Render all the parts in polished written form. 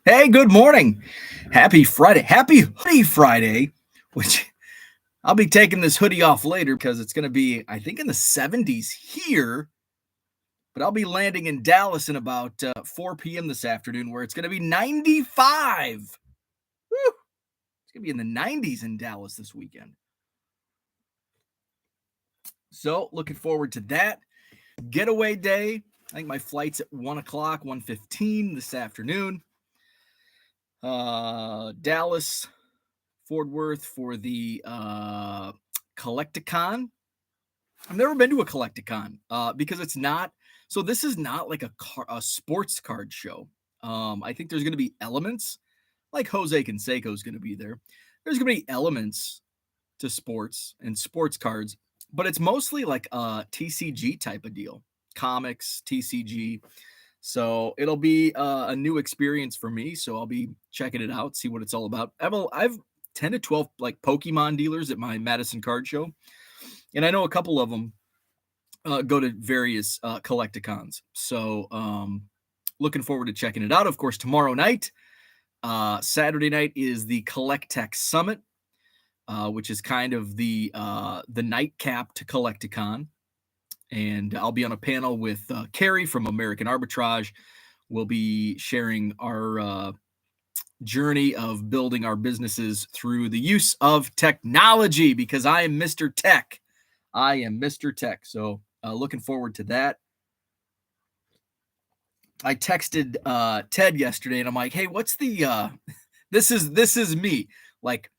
Hey, good morning. Happy Friday. Happy Hoodie Friday, which I'll be taking this hoodie off later because it's going to be, I think, in the 70s here, but I'll be landing in Dallas in about 4 p.m. this afternoon where it's going to be 95. Woo! It's going to be in the 90s in Dallas this weekend. So, looking forward to that. Getaway day. I think my flight's at 1 o'clock, 1:15 this afternoon. Dallas, Fort Worth for the Collecticon. I've never been to a Collecticon because it's not. So this is not like a sports card show. I think there's going to be elements like Jose Canseco is going to be there. There's going to be elements to sports and sports cards, but it's mostly like a TCG type of deal, comics, TCG. So it'll be a new experience for me. So I'll be checking it out, see what it's all about. I've 10 to 12 like Pokemon dealers at my Madison card show. And I know a couple of them go to various collecticons. So looking forward to checking it out. Of course, tomorrow night, Saturday night is the Collectech Summit, which is kind of the nightcap to Collecticon. And I'll be on a panel with Carrie from American Arbitrage. We'll be sharing our journey of building our businesses through the use of technology because I am Mr. Tech. I am Mr. Tech. So looking forward to that. I texted Ted yesterday and I'm like, hey, what's the this is me. Like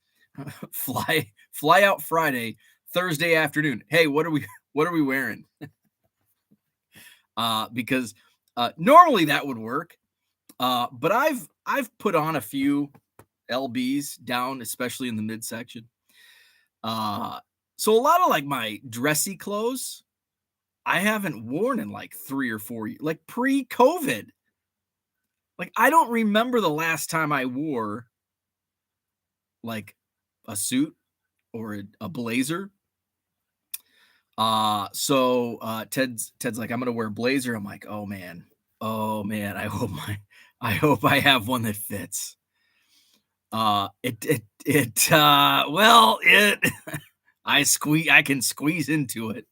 fly out Friday, Thursday afternoon. Hey, what are we wearing? Because normally that would work. But I've put on a few LBs down, especially in the midsection. So a lot of like my dressy clothes, I haven't worn in like 3 or 4 years, like pre-COVID. Like I don't remember the last time I wore like a suit or a blazer. So Ted's like, I'm gonna wear a blazer. I'm like, oh man, I hope I have one that fits. I can squeeze into it.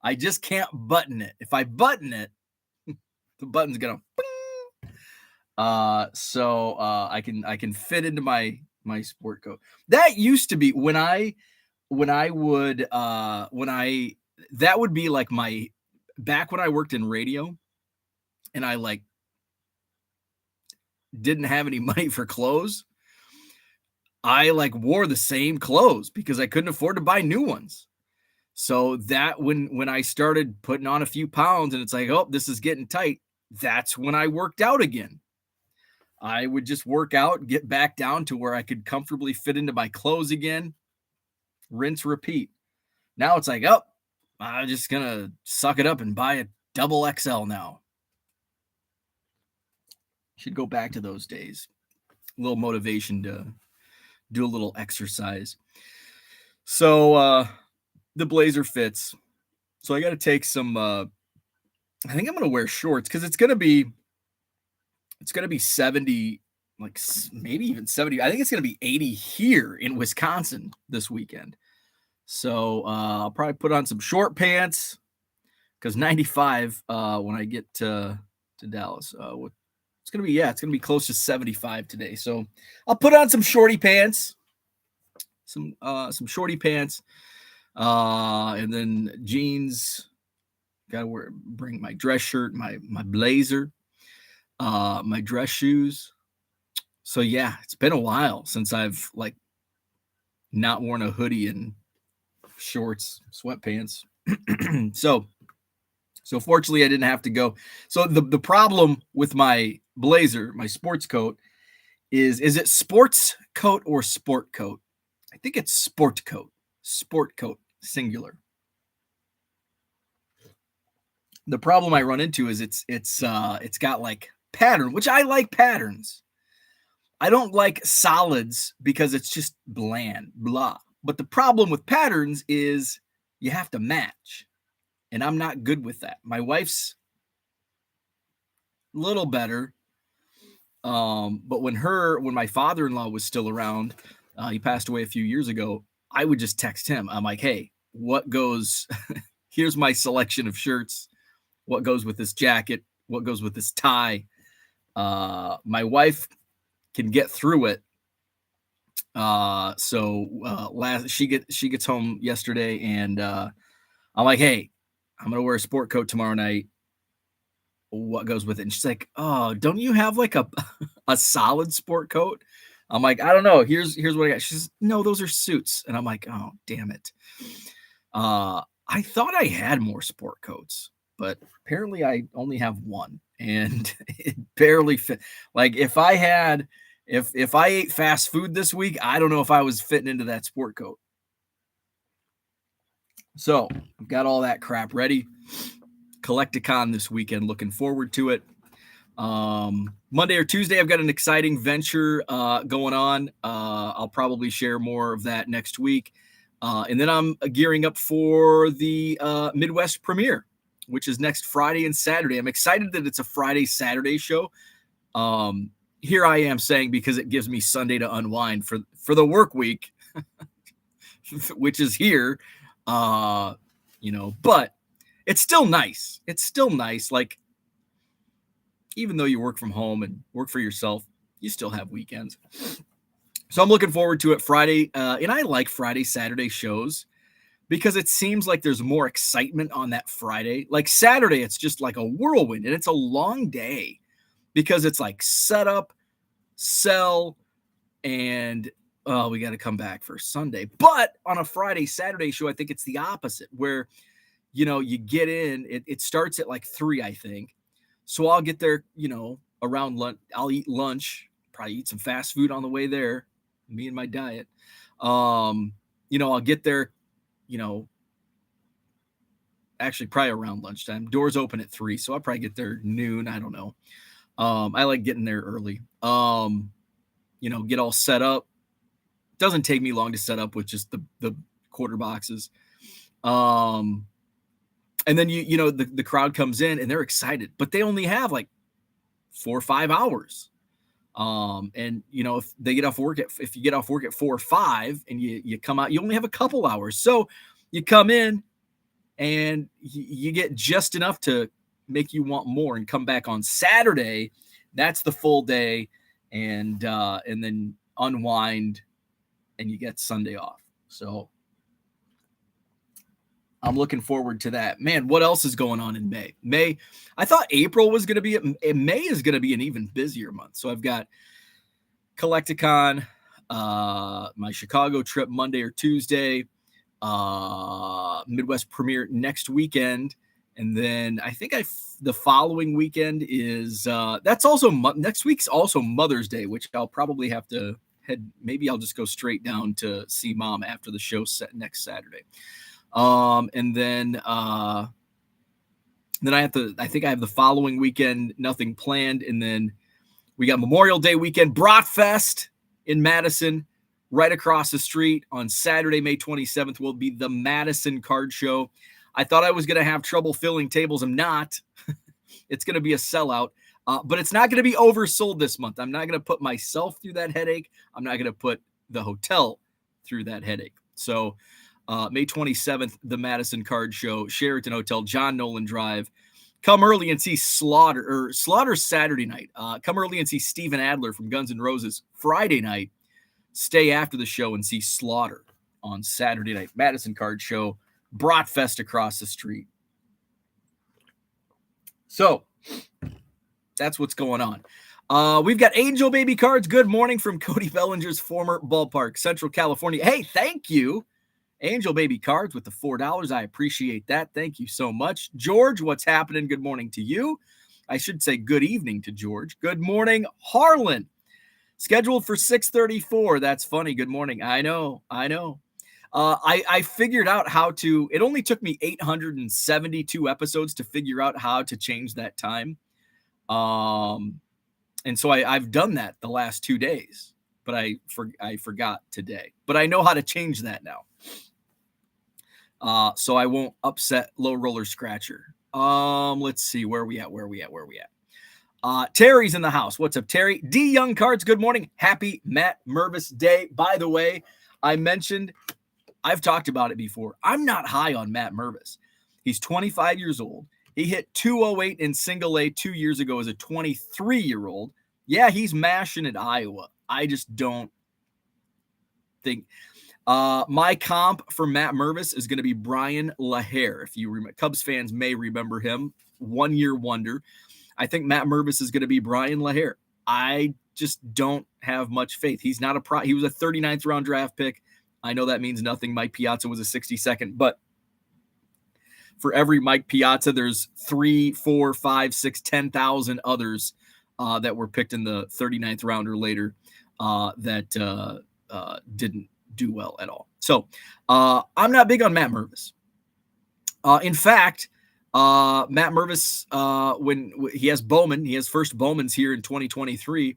I just can't button it. If I button it, the button's gonna so I can fit into my sport coat. That used to be when I would that would be like my back when I worked in radio and I like didn't have any money for clothes. I like wore the same clothes because I couldn't afford to buy new ones. So that when I started putting on a few pounds and it's like, oh, this is getting tight, that's when I worked out again. I would just work out, get back down to where I could comfortably fit into my clothes again, rinse, repeat. Now it's like, oh, I'm just gonna suck it up and buy a double XL now. Should go back to those days. A little motivation to do a little exercise. So the blazer fits. So I got to take some I think I'm going to wear shorts cuz it's going to be 70, like maybe even 70. I think it's going to be 80 here in Wisconsin this weekend. So I'll probably put on some short pants cuz 95 when I get to Dallas. It's going to be close to 75 today. So I'll put on some shorty pants. Some shorty pants. And then jeans. Gotta bring my dress shirt, my blazer, my dress shoes. So yeah, it's been a while since I've like not worn a hoodie and shorts, sweatpants. so fortunately I didn't have to go. So the problem with my blazer, my sports coat, is it sports coat or sport coat? I think it's sport coat. Sport coat, singular. The problem I run into is it's got like pattern, which I like patterns. I don't like solids because it's just bland, blah. But the problem with patterns is you have to match. And I'm not good with that. My wife's a little better. But when my father-in-law was still around, he passed away a few years ago, I would just text him. I'm like, hey, what goes? Here's my selection of shirts. What goes with this jacket? What goes with this tie? My wife can get through it. She gets home yesterday, and I'm like, hey, I'm gonna wear a sport coat tomorrow night. What goes with it? And she's like, oh, don't you have like a a solid sport coat? I'm like, I don't know. Here's what I got. She says, no, those are suits. And I'm like, oh, damn it. I thought I had more sport coats, but apparently I only have one, and it barely fit. Like if I ate fast food this week, I don't know if I was fitting into that sport coat. So I've got all that crap ready. Collecticon this weekend. Looking forward to it. Monday or Tuesday, I've got an exciting venture going on. I'll probably share more of that next week. And then I'm gearing up for the Midwest premiere, which is next Friday and Saturday. I'm excited that it's a Friday, Saturday show. Here I am saying because it gives me Sunday to unwind for the work week, which is here. But it's still nice. It's still nice. Like, even though you work from home and work for yourself, you still have weekends. So I'm looking forward to it Friday. And I like Friday, Saturday shows because it seems like there's more excitement on that Friday. Like Saturday, it's just like a whirlwind, and it's a long day because it's like set up, sell, and we got to come back for Sunday. But on a Friday, Saturday show, I think it's the opposite where, you get in, it starts at like 3, I think. So I'll get there, around lunch. I'll eat lunch, probably eat some fast food on the way there, me and my diet. I'll get there, actually probably around lunchtime. Doors open at 3, so I'll probably get there noon. I don't know. I like getting there early. Get all set up. Doesn't take me long to set up with just the quarter boxes. And then the crowd comes in and they're excited, but they only have like 4 or 5 hours. And if you get off work at 4 or 5 and you come out, you only have a couple hours. So you come in and you get just enough to make you want more and come back on Saturday. That's the full day. And then unwind and you get Sunday off. So I'm looking forward to that. Man, what else is going on in May? I thought April was going to be, May is going to be an even busier month. So I've got Collecticon, my Chicago trip Monday or Tuesday, Midwest premiere next weekend. And then I think the following weekend is, that's also, next week's also Mother's Day, which I'll probably have to maybe I'll just go straight down to see Mom after the show set next Saturday. And then I think I have the following weekend, nothing planned. And then we got Memorial Day weekend, Bratfest in Madison, right across the street on Saturday, May 27th will be the Madison Card Show. I thought I was going to have trouble filling tables. I'm not. It's going to be a sellout, but it's not going to be oversold this month. I'm not going to put myself through that headache. I'm not going to put the hotel through that headache. So May 27th, the Madison Card Show, Sheraton Hotel, John Nolan Drive. Come early and see Slaughter Saturday night. Come early and see Steven Adler from Guns N' Roses Friday night. Stay after the show and see Slaughter on Saturday night. Madison Card Show, Bratfest across the street. So that's what's going on. We've got Angel Baby Cards. Good morning from Cody Bellinger's former ballpark, Central California. Hey, thank you. Angel Baby Cards with the $4. I appreciate that. Thank you so much. George, what's happening? Good morning to you. I should say good evening to George. Good morning, Harlan. Scheduled for 6:34. That's funny. Good morning. I know. I figured out how to, it only took me 872 episodes to figure out how to change that time. And so I've done that the last 2 days, but I forgot today. But I know how to change that now. So I won't upset Low Roller Scratcher. Let's see where we at. Terry's in the house. What's up, Terry? D Young Cards, good morning. Happy Matt Mervis Day. By the way, I've talked about it before. I'm not high on Matt Mervis. He's 25 years old. He hit 208 in single A 2 years ago as a 23-year-old. Yeah, he's mashing at Iowa. I just don't think my comp for Matt Mervis is going to be Brian LaHare. If you remember, Cubs fans may remember him, 1 year wonder. I think Matt Mervis is going to be Brian LaHare. I just don't have much faith. He's not he was a 39th round draft pick. I know that means nothing. Mike Piazza was a 62nd, but for every Mike Piazza, there's 3, 4, 5, 6, 10,000 others that were picked in the 39th round or later that didn't do well at all. So I'm not big on Matt Mervis. In fact, Matt Mervis, when he has Bowman, he has first Bowmans here in 2023.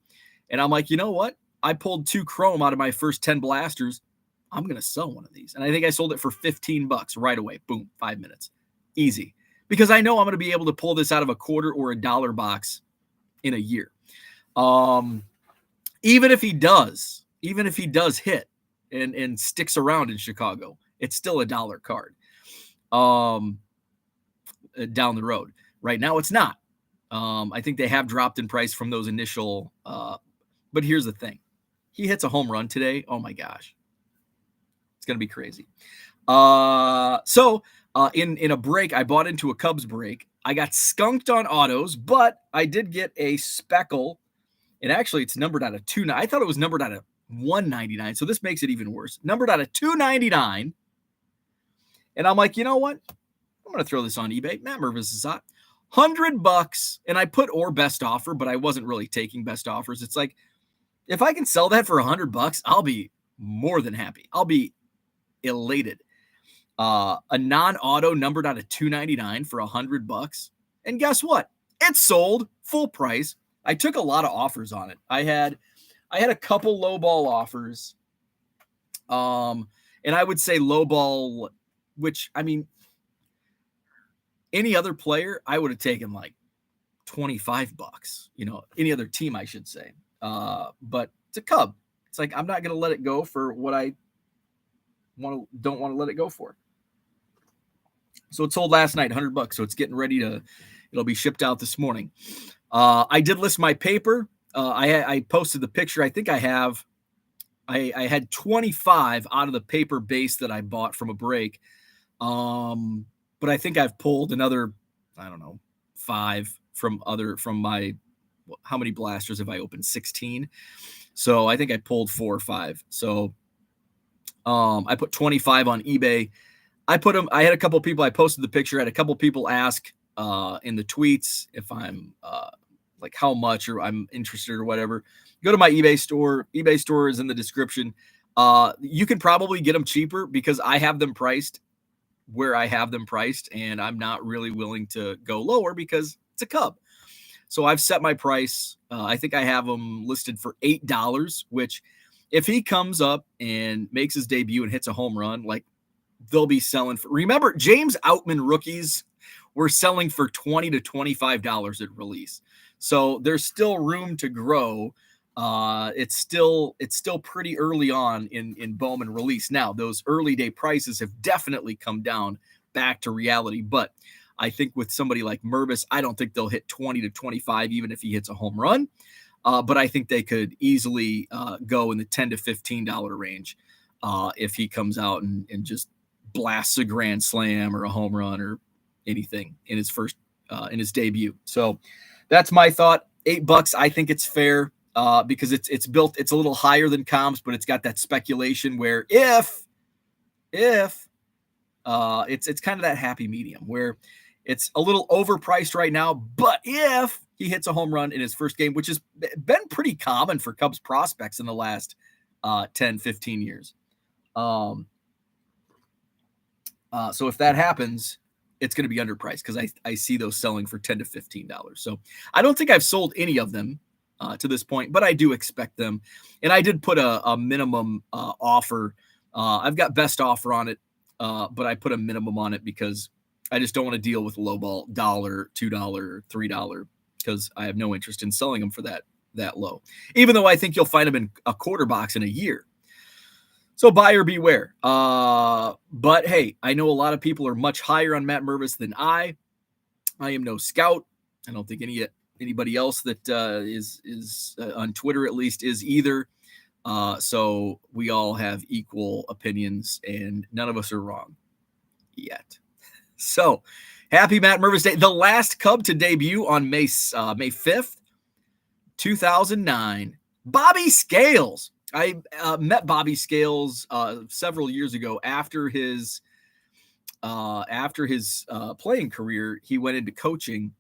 And I'm like, you know what? I pulled 2 chrome out of my first 10 blasters. I'm going to sell one of these. And I think I sold it for $15 right away. Boom, 5 minutes. Easy. Because I know I'm going to be able to pull this out of a quarter or $1 box in a year. Even if he does hit and sticks around in Chicago, it's still $1 card. Down the road. Right now, it's not. I think they have dropped in price from those initial. But here's the thing: he hits a home run today. Oh my gosh, it's gonna be crazy. So in a break, I bought into a Cubs break. I got skunked on autos, but I did get a speckle, and actually, it's numbered out of 2. I thought it was numbered out of 199, so this makes it even worse. Numbered out of 299, and I'm like, you know what? I'm going to throw this on eBay. Matt Mervis is hot. $100. And I put or best offer, but I wasn't really taking best offers. It's like, if I can sell that for $100, I'll be more than happy. I'll be elated. A non-auto numbered out of 299 for $100. And guess what? It sold full price. I took a lot of offers on it. I had a couple lowball offers. And I would say lowball, which, I mean, any other player, I would have taken like $25, any other team, I should say. But it's a Cub. It's like, I'm not going to let it go for what I don't want to let it go for. So it sold last night, $100. So it's getting ready it'll be shipped out this morning. I did list my paper. I posted the picture. I think I had 25 out of the paper base that I bought from a break. But I think I've pulled another, 5 from my, how many blasters have I opened? 16. So I think I pulled 4 or 5. So I put 25 on eBay. I had a couple people, I posted the picture, I had a couple people ask in the tweets if I'm like how much or I'm interested or whatever. Go to my eBay store. eBay store is in the description. You can probably get them cheaper because I have them priced where I have them priced, and I'm not really willing to go lower because it's a Cub. So I've set my price. I think I have them listed for $8, which if he comes up and makes his debut and hits a home run, like they'll be selling for, remember James Outman rookies were selling for $20 to $25 at release. So there's still room to grow. It's still pretty early on in Bowman release. Now, those early day prices have definitely come down back to reality, but I think with somebody like Mervis, I don't think they'll hit 20 to 25, even if he hits a home run. But I think they could easily go in the $10 to $15 range if he comes out and just blasts a grand slam or a home run or anything in his first in his debut. So that's my thought. $8, I think it's fair. Because it's built, it's a little higher than comps, but it's got that speculation where if it's kind of that happy medium where it's a little overpriced right now, but if he hits a home run in his first game, which has been pretty common for Cubs prospects in the last 10, 15 years. So if that happens, it's going to be underpriced because I see those selling for $10 to $15. So I don't think I've sold any of them to this point, but I do expect them. And I did put a minimum offer. I've got best offer on it, but I put a minimum on it because I just don't want to deal with lowball $1, $2, $3 because I have no interest in selling them for that low, even though I think you'll find them in a quarter box in a year. So buyer beware. But hey, I know a lot of people are much higher on Matt Mervis than I. I am no scout. I don't think anybody else that is on Twitter at least is either. So we all have equal opinions, and none of us are wrong yet. So happy Matt Mervis Day. The last Cub to debut on May 5th, 2009. Bobby Scales. I met Bobby Scales several years ago after his playing career. He went into coaching.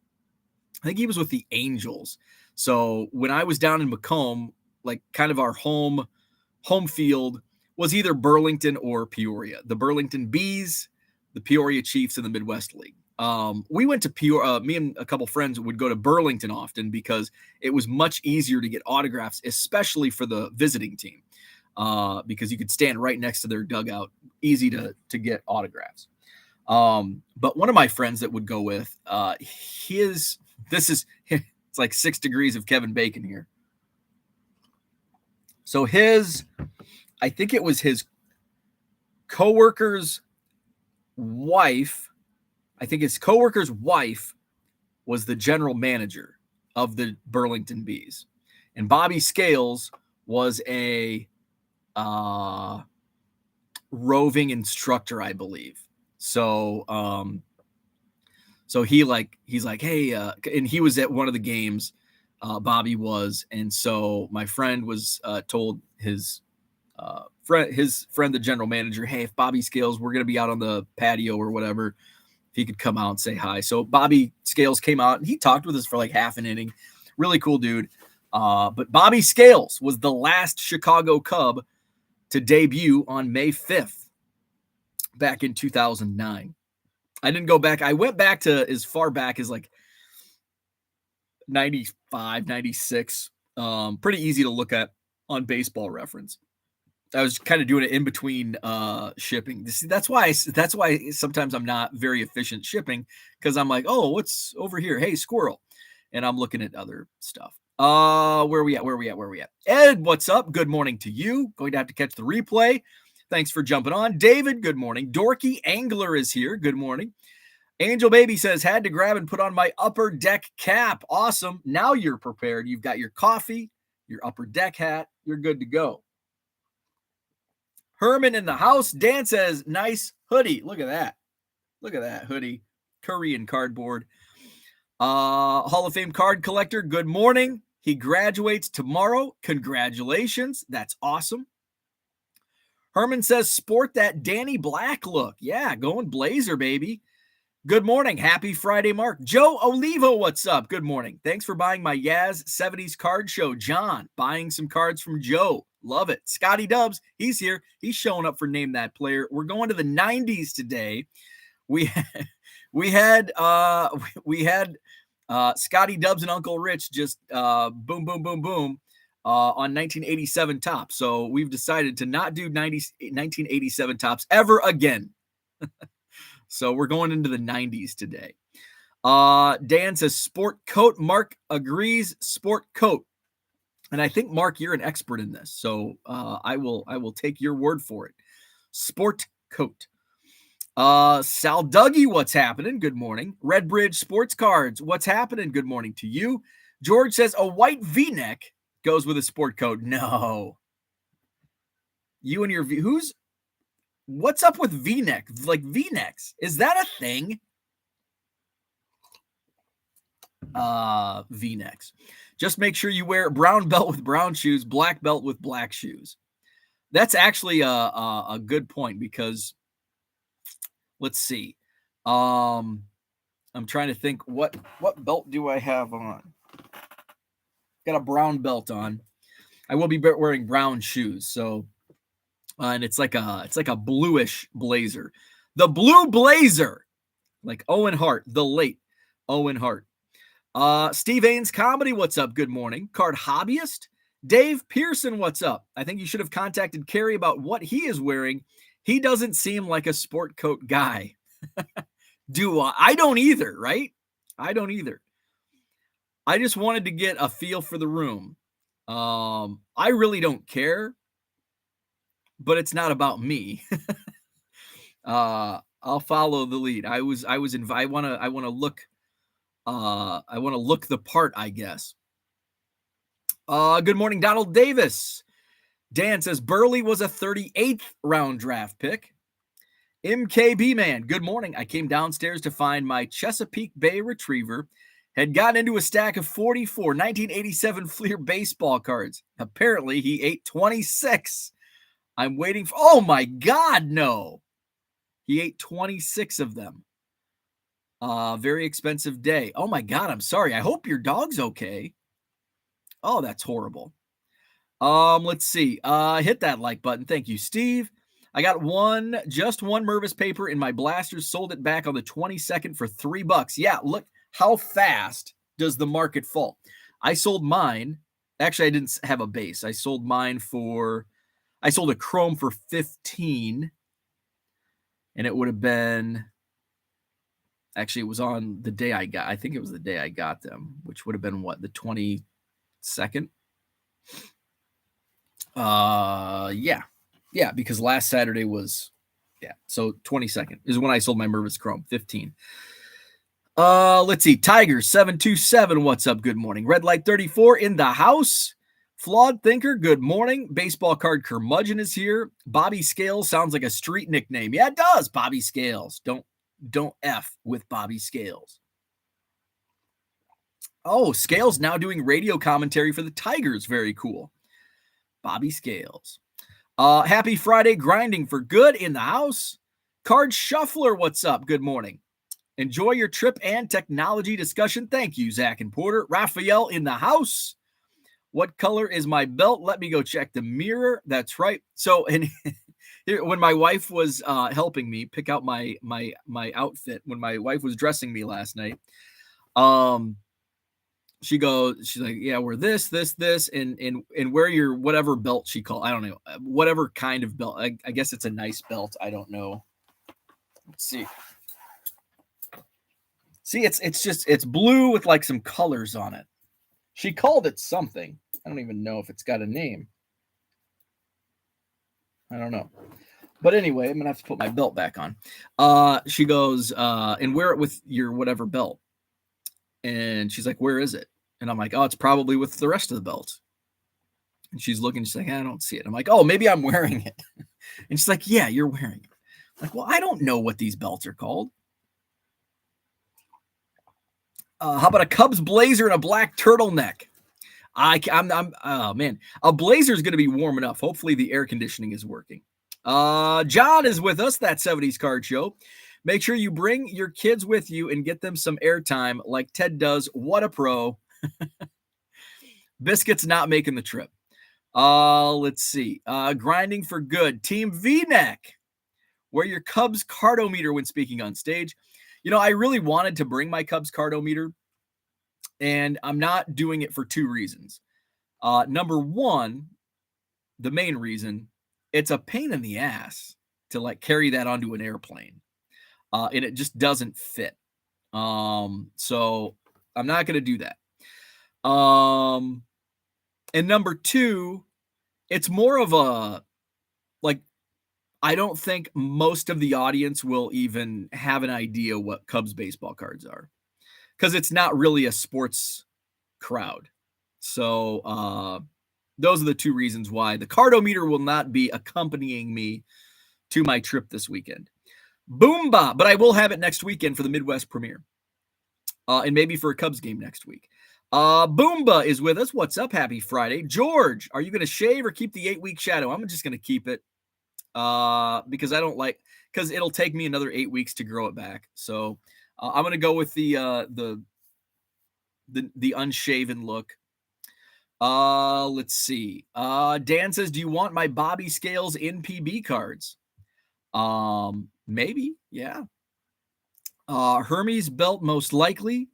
I think he was with the Angels. So when I was down in Macomb, like kind of our home field was either Burlington or Peoria. The Burlington Bees, the Peoria Chiefs in the Midwest League. We went to Peoria. Me and a couple friends would go to Burlington often because it was much easier to get autographs, especially for the visiting team, because you could stand right next to their dugout, easy to get autographs. But one of my friends that would go with it's like 6 degrees of Kevin Bacon here. So I think it was his coworker's wife. I think his coworker's wife was the general manager of the Burlington Bees. And Bobby Scales was a roving instructor, I believe. So he's like, hey, and he was at one of the games, Bobby was. And so my friend was told his friend, the general manager, hey, if Bobby Scales, we're going to be out on the patio or whatever, if he could come out and say hi. So Bobby Scales came out and he talked with us for like half an inning. Really cool dude. But Bobby Scales was the last Chicago Cub to debut on May 5th back in 2009. I didn't go back. I went back to as far back as like 95, 96. Pretty easy to look at on Baseball Reference. I was kind of doing it in between shipping. That's why sometimes I'm not very efficient shipping, because I'm like, oh, what's over here? Hey, squirrel. And I'm looking at other stuff. Where we at? Ed, what's up? Good morning to you. Going to have to catch the replay. Thanks for jumping on. David, good morning. Dorky Angler is here. Good morning. Angel Baby says, had to grab and put on my upper deck cap. Awesome. Now you're prepared. You've got your coffee, your upper deck hat. You're good to go. Herman in the house. Dan says, nice hoodie. Look at that. Look at that hoodie. Korean cardboard. Hall of Fame card collector. Good morning. He graduates tomorrow. Congratulations. That's awesome. Herman says, sport that Danny Black look. Yeah, going Blazer, baby. Good morning. Happy Friday, Mark. Joe Olivo, what's up? Good morning. Thanks for buying my Yaz 70s card show. John, buying some cards from Joe. Love it. Scotty Dubs, he's here. He's showing up for Name That Player. We're going to the 90s today. We had Scotty Dubs and Uncle Rich just boom, boom, boom, boom on 1987 Topps. So we've decided to not do 1987 Topps ever again. So we're going into the 90s today. Dan says sport coat. Mark agrees, sport coat. And I think, Mark, you're an expert in this. So I will take your word for it. Sport coat. Sal Dougie, what's happening? Good morning. Redbridge Sports Cards, what's happening? Good morning to you. George says a white V-neck goes with a sport coat. No. You and your what's up with V-neck? Like V-necks. Is that a thing? V-necks. Just make sure you wear brown belt with brown shoes, black belt with black shoes. That's actually a good point, because let's see. I'm trying to think what belt do I have on? Got a brown belt on. I will be wearing brown shoes. So and it's like a bluish blazer. The blue blazer. Like Owen Hart, the late Owen Hart. Steve Ains Comedy, what's up? Good morning. Card Hobbyist. Dave Pearson, what's up? I think you should have contacted Kerry about what he is wearing. He doesn't seem like a sport coat guy. Do I don't either, right? I don't either. I just wanted to get a feel for the room. I really don't care, but it's not about me. I'll follow the lead. I want to look the part, I guess. Good morning, Donald Davis. Dan says Burley was a 38th round draft pick. MKB man, good morning. I came downstairs to find my Chesapeake Bay Retriever had gotten into a stack of 44 1987 Fleer baseball cards. Apparently, he ate 26. I'm waiting for, oh my God, no. He ate 26 of them. Very expensive day. Oh my God, I'm sorry. I hope your dog's okay. Oh, that's horrible. Let's see. Hit that like button. Thank you, Steve. I got just one Mervis paper in my blasters, sold it back on the 22nd for $3. Yeah, look how fast does the market fall. I sold mine. Actually, I didn't have a base. I sold a chrome for 15. And it would have been, actually, it was on the day I think it was the day I got them, which would have been what, the 22nd? Yeah, because last Saturday was, so 22nd is when I sold my Mervis Chrome, 15. Let's see, Tiger 727, what's up? Good morning. Red Light 34 in the house. Flawed Thinker, good morning. Baseball card curmudgeon is here. Bobby Scales sounds like a street nickname. Yeah, it does. Bobby Scales. Don't F with Bobby Scales. Oh, Scales now doing radio commentary for the Tigers. Very cool. Bobby Scales. Happy Friday, grinding for good in the house. Card Shuffler, what's up? Good morning. Enjoy your trip and technology discussion. Thank you, Zach and Porter. Raphael in the house. What color is my belt? Let me go check the mirror. That's right. So, and when my wife was helping me pick out my outfit, when my wife was dressing me last night, she's like, yeah, wear this, and wear your whatever belt she called. I don't know, whatever kind of belt. I guess it's a nice belt. I don't know. Let's see. See, it's blue with like some colors on it. She called it something. I don't even know if it's got a name. I don't know. But anyway, I'm going to have to put my belt back on. She goes, and wear it with your whatever belt. And she's like, where is it? And I'm like, oh, it's probably with the rest of the belt. And she's looking, she's like, I don't see it. I'm like, oh, maybe I'm wearing it. And she's like, yeah, you're wearing it. I'm like, well, I don't know what these belts are called. How about a Cubs blazer and a black turtleneck? Oh man, a blazer is going to be warm enough. Hopefully the air conditioning is working. John is with us. That 70s Card Show. Make sure you bring your kids with you and get them some airtime like Ted does. What a pro. Biscuit's not making the trip. Let's see. Grinding for good. Team V-neck. Wear your Cubs cardometer when speaking on stage. You know, I really wanted to bring my Cubs cardometer, and I'm not doing it for two reasons. Number one, the main reason, it's a pain in the ass to like carry that onto an airplane. And it just doesn't fit. So I'm not going to do that. And number two, it's more of a, like, I don't think most of the audience will even have an idea what Cubs baseball cards are, because it's not really a sports crowd. So those are the two reasons why the cardometer will not be accompanying me to my trip this weekend. Boomba, but I will have it next weekend for the Midwest premiere. And maybe for a Cubs game next week. Boomba is with us. What's up? Happy Friday. George, are you going to shave or keep the 8-week shadow? I'm just going to keep it because it'll take me another 8 weeks to grow it back. So I'm going to go with the unshaven look. Let's see. Dan says, do you want my Bobby Scales NPB cards? Maybe. Yeah. Hermes belt, most likely.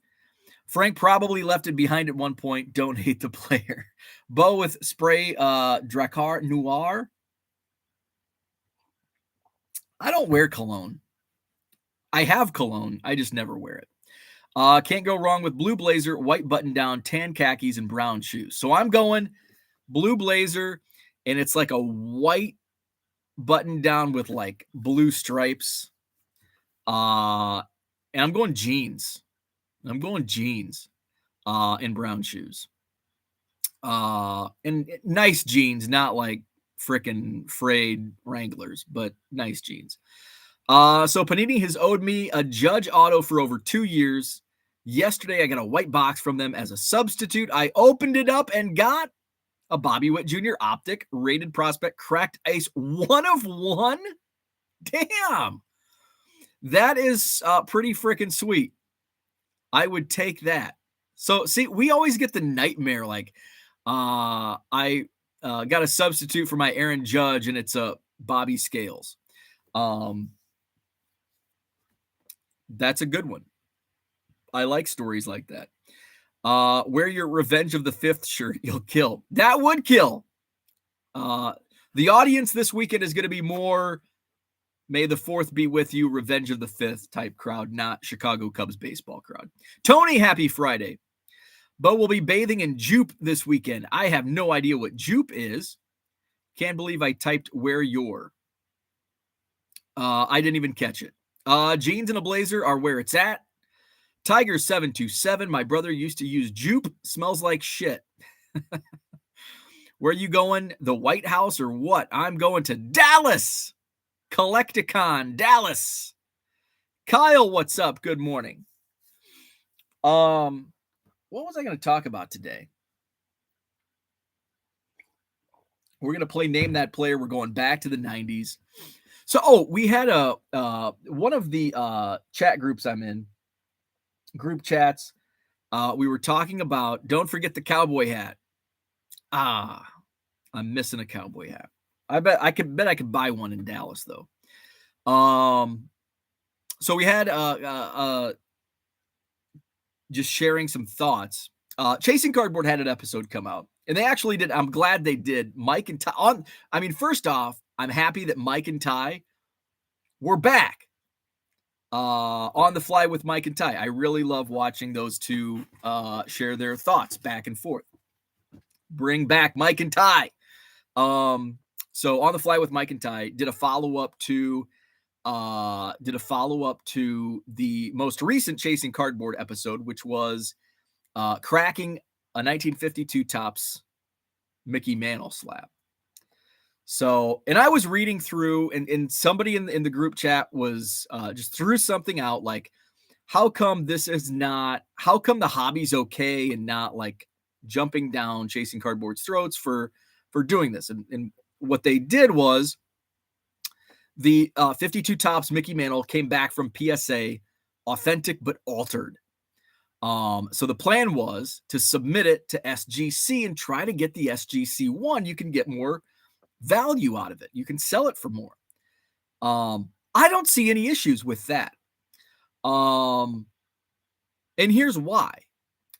Frank probably left it behind at one point. Don't hate the player. Bo with spray, Dracar Noir. I don't wear cologne. I have cologne. I just never wear it. Can't go wrong with blue blazer, white button down, tan khakis, and brown shoes. So I'm going blue blazer, and it's like a white button down with like blue stripes. And I'm going jeans. And brown shoes. And nice jeans, not like frickin' frayed Wranglers, but nice jeans. So Panini has owed me a Judge auto for over 2 years. Yesterday, I got a white box from them as a substitute. I opened it up and got a Bobby Witt Jr. Optic rated prospect cracked ice 1 of 1. Damn. That is pretty freaking sweet. I would take that. So, see, we always get the nightmare. Like, I got a substitute for my Aaron Judge, and it's a Bobby Scales. That's a good one. I like stories like that. Wear your Revenge of the Fifth shirt. You'll kill. That would kill. The audience this weekend is going to be more May the 4th be with you, Revenge of the Fifth type crowd, not Chicago Cubs baseball crowd. Tony, happy Friday. Bo will be bathing in Jupe this weekend. I have no idea what Jupe is. Can't believe I typed where you're. I didn't even catch it. Jeans and a blazer are where it's at. Tiger 727. My brother used to use Jupe. Smells like shit. Where are you going? The White House or what? I'm going to Dallas. Collecticon, Dallas. Kyle, what's up? Good morning. What was I going to talk about today? We're going to play Name That Player. We're going back to the 90s. So, we had one of the chat groups I'm in, group chats. We were talking about, don't forget the cowboy hat. I'm missing a cowboy hat. I bet I could buy one in Dallas though. So we had just sharing some thoughts. Chasing Cardboard had an episode come out, and they actually did. I'm glad they did. Mike and Ty. First off, I'm happy that Mike and Ty were back on the fly with Mike and Ty. I really love watching those two share their thoughts back and forth. Bring back Mike and Ty. So on the fly with Mike and Ty did a follow-up to the most recent Chasing Cardboard episode, which was cracking a 1952 Topps Mickey Mantle slab. So, and I was reading through, and somebody in the group chat was just threw something out like, how come the hobby's okay and not like jumping down Chasing Cardboard's throats for doing this? And what they did was the 52 Topps Mickey Mantle came back from PSA authentic but altered. So the plan was to submit it to SGC and try to get the SGC one. You can get more value out of it. You can sell it for more. I don't see any issues with that. And here's why.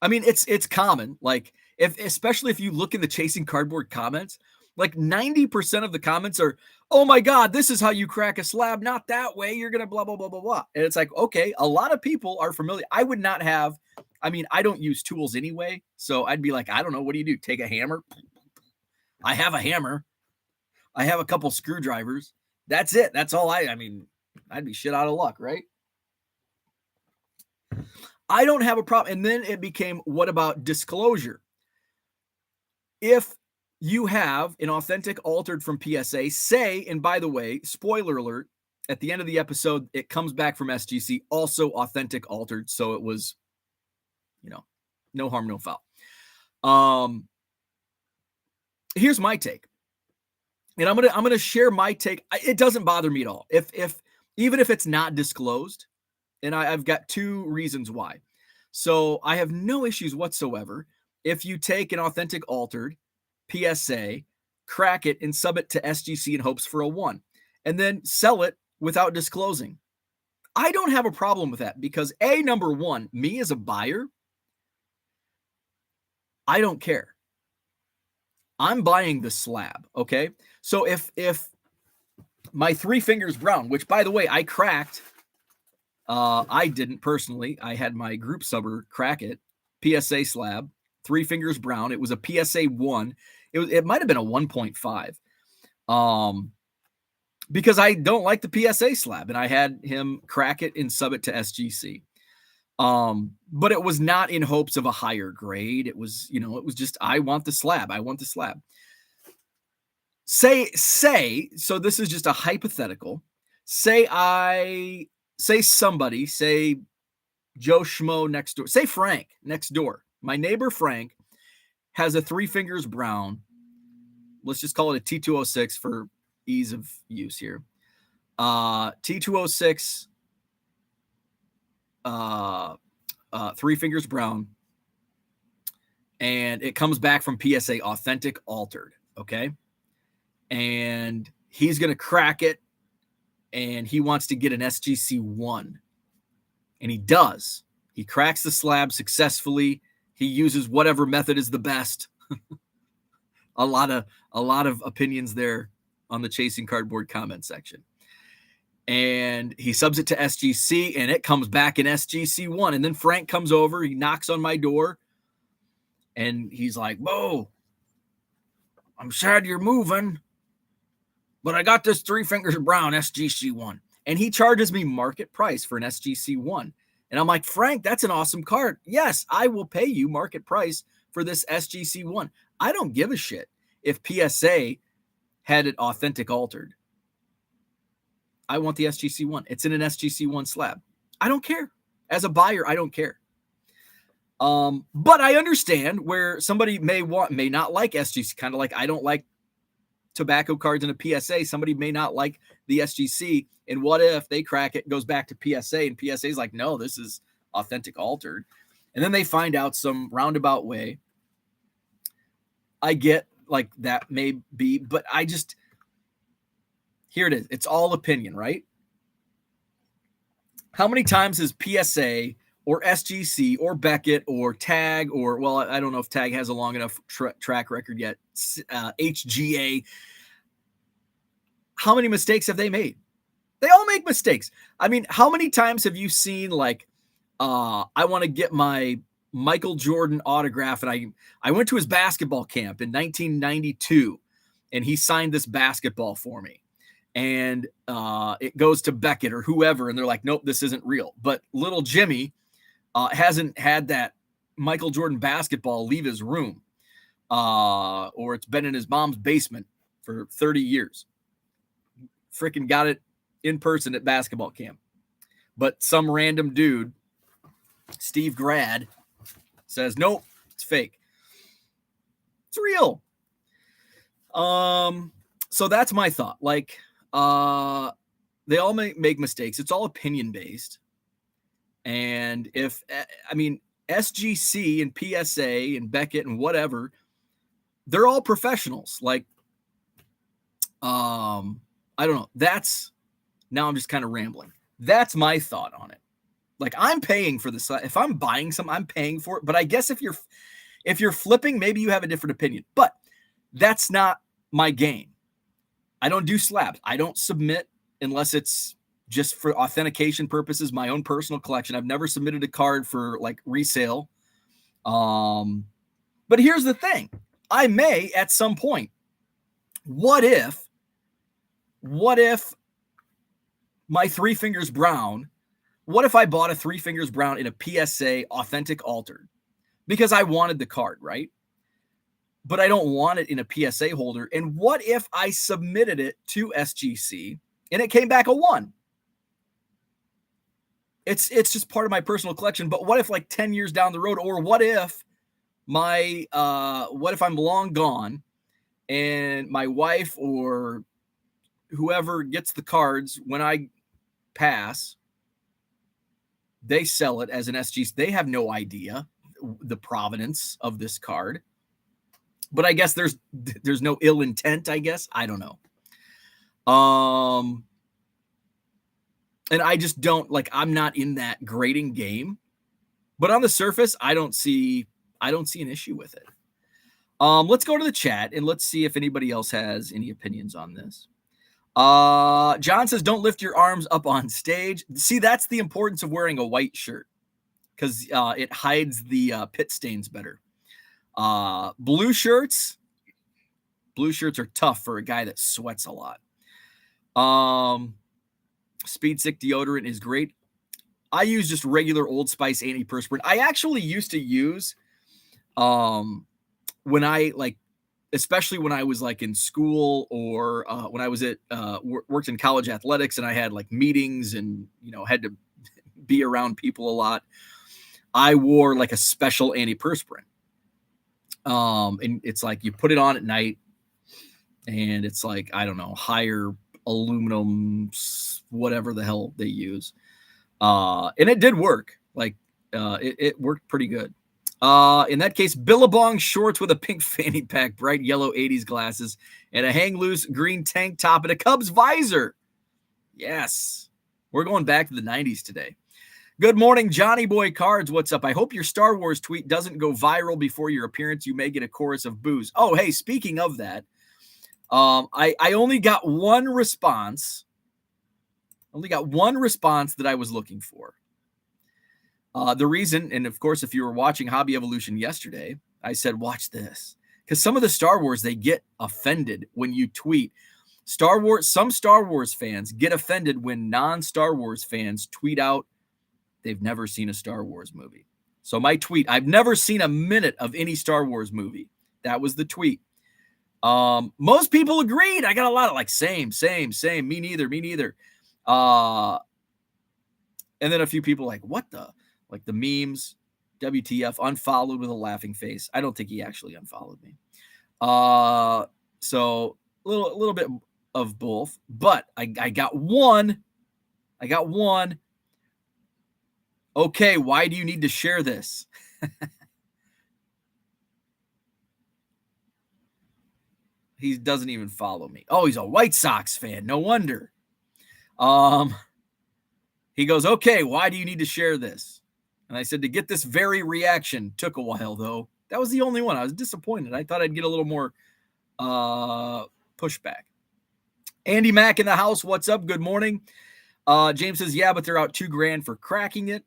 I mean, it's common. Like, especially if you look in the Chasing Cardboard comments, like 90% of the comments are, oh my God, this is how you crack a slab. Not that way. You're going to blah, blah, blah, blah, blah. And it's like, okay, a lot of people are familiar. I would not have, I don't use tools anyway. So I'd be like, I don't know. What do you do? Take a hammer? I have a hammer. I have a couple screwdrivers. That's it. That's all I'd be shit out of luck, right? I don't have a problem. And then it became, what about disclosure? If you have an authentic altered from PSA, say, and by the way, spoiler alert, at the end of the episode, it comes back from SGC, also authentic altered. So it was, no harm, no foul. Here's my take. And I'm going to share my take. It doesn't bother me at all. Even if it's not disclosed, and I've got two reasons why. So I have no issues whatsoever if you take an authentic altered PSA, crack it, and sub it to SGC in hopes for a 1, and then sell it without disclosing. I don't have a problem with that because number one, me as a buyer, I don't care. I'm buying the slab, okay? So if my 3 fingers brown, which by the way, I cracked I didn't personally. I had my group subber crack it. PSA slab, 3 Fingers Brown. It was a PSA 1. It might have been a 1.5. Because I don't like the PSA slab, and I had him crack it and sub it to SGC. But it was not in hopes of a higher grade. It was, it was just, I want the slab. I want the slab. Say, so this is just a hypothetical. Say somebody, say Joe Schmo next door, say Frank next door. My neighbor Frank has a 3 Fingers Brown. Let's just call it a T206 for ease of use here. T206, 3 Fingers Brown, and it comes back from PSA authentic altered. Okay. And he's going to crack it, and he wants to get an SGC 1. And he does. He cracks the slab successfully. He uses whatever method is the best. a lot of opinions there on the Chasing Cardboard comment section. And he subs it to SGC, and it comes back in SGC 1. And then Frank comes over, he knocks on my door, and he's like, "Whoa, I'm sad you're moving, but I got this 3 Fingers Brown SGC 1. And he charges me market price for an SGC 1. And I'm like, "Frank, that's an awesome card. Yes, I will pay you market price for this SGC 1. I don't give a shit if PSA had it authentic altered. I want the SGC 1. It's in an SGC 1 slab. I don't care. As a buyer, I don't care. But I understand where somebody may not like SGC, kind of like I don't like tobacco cards in a PSA. Somebody may not like the SGC. And what if they crack it, goes back to PSA, and PSA is like, no, this is authentic altered. And then they find out some roundabout way. I get like that may be, but here it is. It's all opinion, right? How many times has PSA or SGC or Beckett or Tag or, well, I don't know if Tag has a long enough track record yet, HGA, how many mistakes have they made? They all make mistakes. I mean, how many times have you seen like, I want to get my Michael Jordan autograph, and I went to his basketball camp in 1992, and he signed this basketball for me. And it goes to Beckett or whoever, and they're like, nope, this isn't real. But little Jimmy hasn't had that Michael Jordan basketball leave his room, or it's been in his mom's basement for 30 years. Freaking got it in person at basketball camp. But some random dude, Steve Grad, says, nope, it's fake. It's real. So that's my thought. Like, they all make mistakes. It's all opinion based. And SGC and PSA and Beckett and whatever, they're all professionals. Like, I don't know. Now I'm just kind of rambling. That's my thought on it. Like, I'm paying for this. If I'm buying some, I'm paying for it. But I guess if you're flipping, maybe you have a different opinion. But that's not my game. I don't do slabs. I don't submit unless it's just for authentication purposes, my own personal collection. I've never submitted a card for like resale. But here's the thing. I may at some point. What if my 3 Fingers Brown, what if I bought a 3 Fingers Brown in a PSA authentic altered? Because I wanted the card, right? But I don't want it in a PSA holder. And what if I submitted it to SGC and it came back a 1? It's just part of my personal collection. But what if like 10 years down the road, or what if I'm long gone and my wife or whoever gets the cards when I pass, they sell it as an SGC. They have no idea the provenance of this card. But I guess there's no ill intent, I guess. I don't know. And I just don't, like, I'm not in that grading game. But on the surface, I don't see an issue with it. Let's go to the chat and let's see if anybody else has any opinions on this. John says, don't lift your arms up on stage. See, that's the importance of wearing a white shirt because it hides the pit stains better. Blue shirts are tough for a guy that sweats a lot. Speed Stick deodorant is great. I use just regular Old Spice antiperspirant. I actually used to use when I especially when I was like in school or when I was at worked in college athletics and I had like meetings and had to be around people a lot. I wore like a special antiperspirant. And it's like you put it on at night and it's like, I don't know, higher aluminum, whatever the hell they use. And it did work. Like it worked pretty good. In that case, Billabong shorts with a pink fanny pack, bright yellow 80s glasses, and a hang loose green tank top and a Cubs visor. Yes. We're going back to the 90s today. Good morning, Johnny Boy Cards. What's up? I hope your Star Wars tweet doesn't go viral before your appearance. You may get a chorus of boos. Oh, hey, speaking of that, I only got one response. That I was looking for. The reason, and of course, if you were watching Hobby Evolution yesterday, I said, watch this. Because some of the Star Wars, they get offended when you tweet. Some Star Wars fans get offended when non-Star Wars fans tweet out they've never seen a Star Wars movie. So my tweet, I've never seen a minute of any Star Wars movie. That was the tweet. Most people agreed. I got a lot of like, same, me neither. And then a few people like, what the? Like the memes, WTF, unfollowed with a laughing face. I don't think he actually unfollowed me. So a little bit of both, but I got one. Okay, why do you need to share this? He doesn't even follow me. Oh, he's a White Sox fan. No wonder. He goes, okay, why do you need to share this? And I said, to get this very reaction. Took a while, though. That was the only one. I was disappointed. I thought I'd get a little more pushback. Andy Mack in the house. What's up? Good morning. James says, yeah, but they're out $2,000 for cracking it.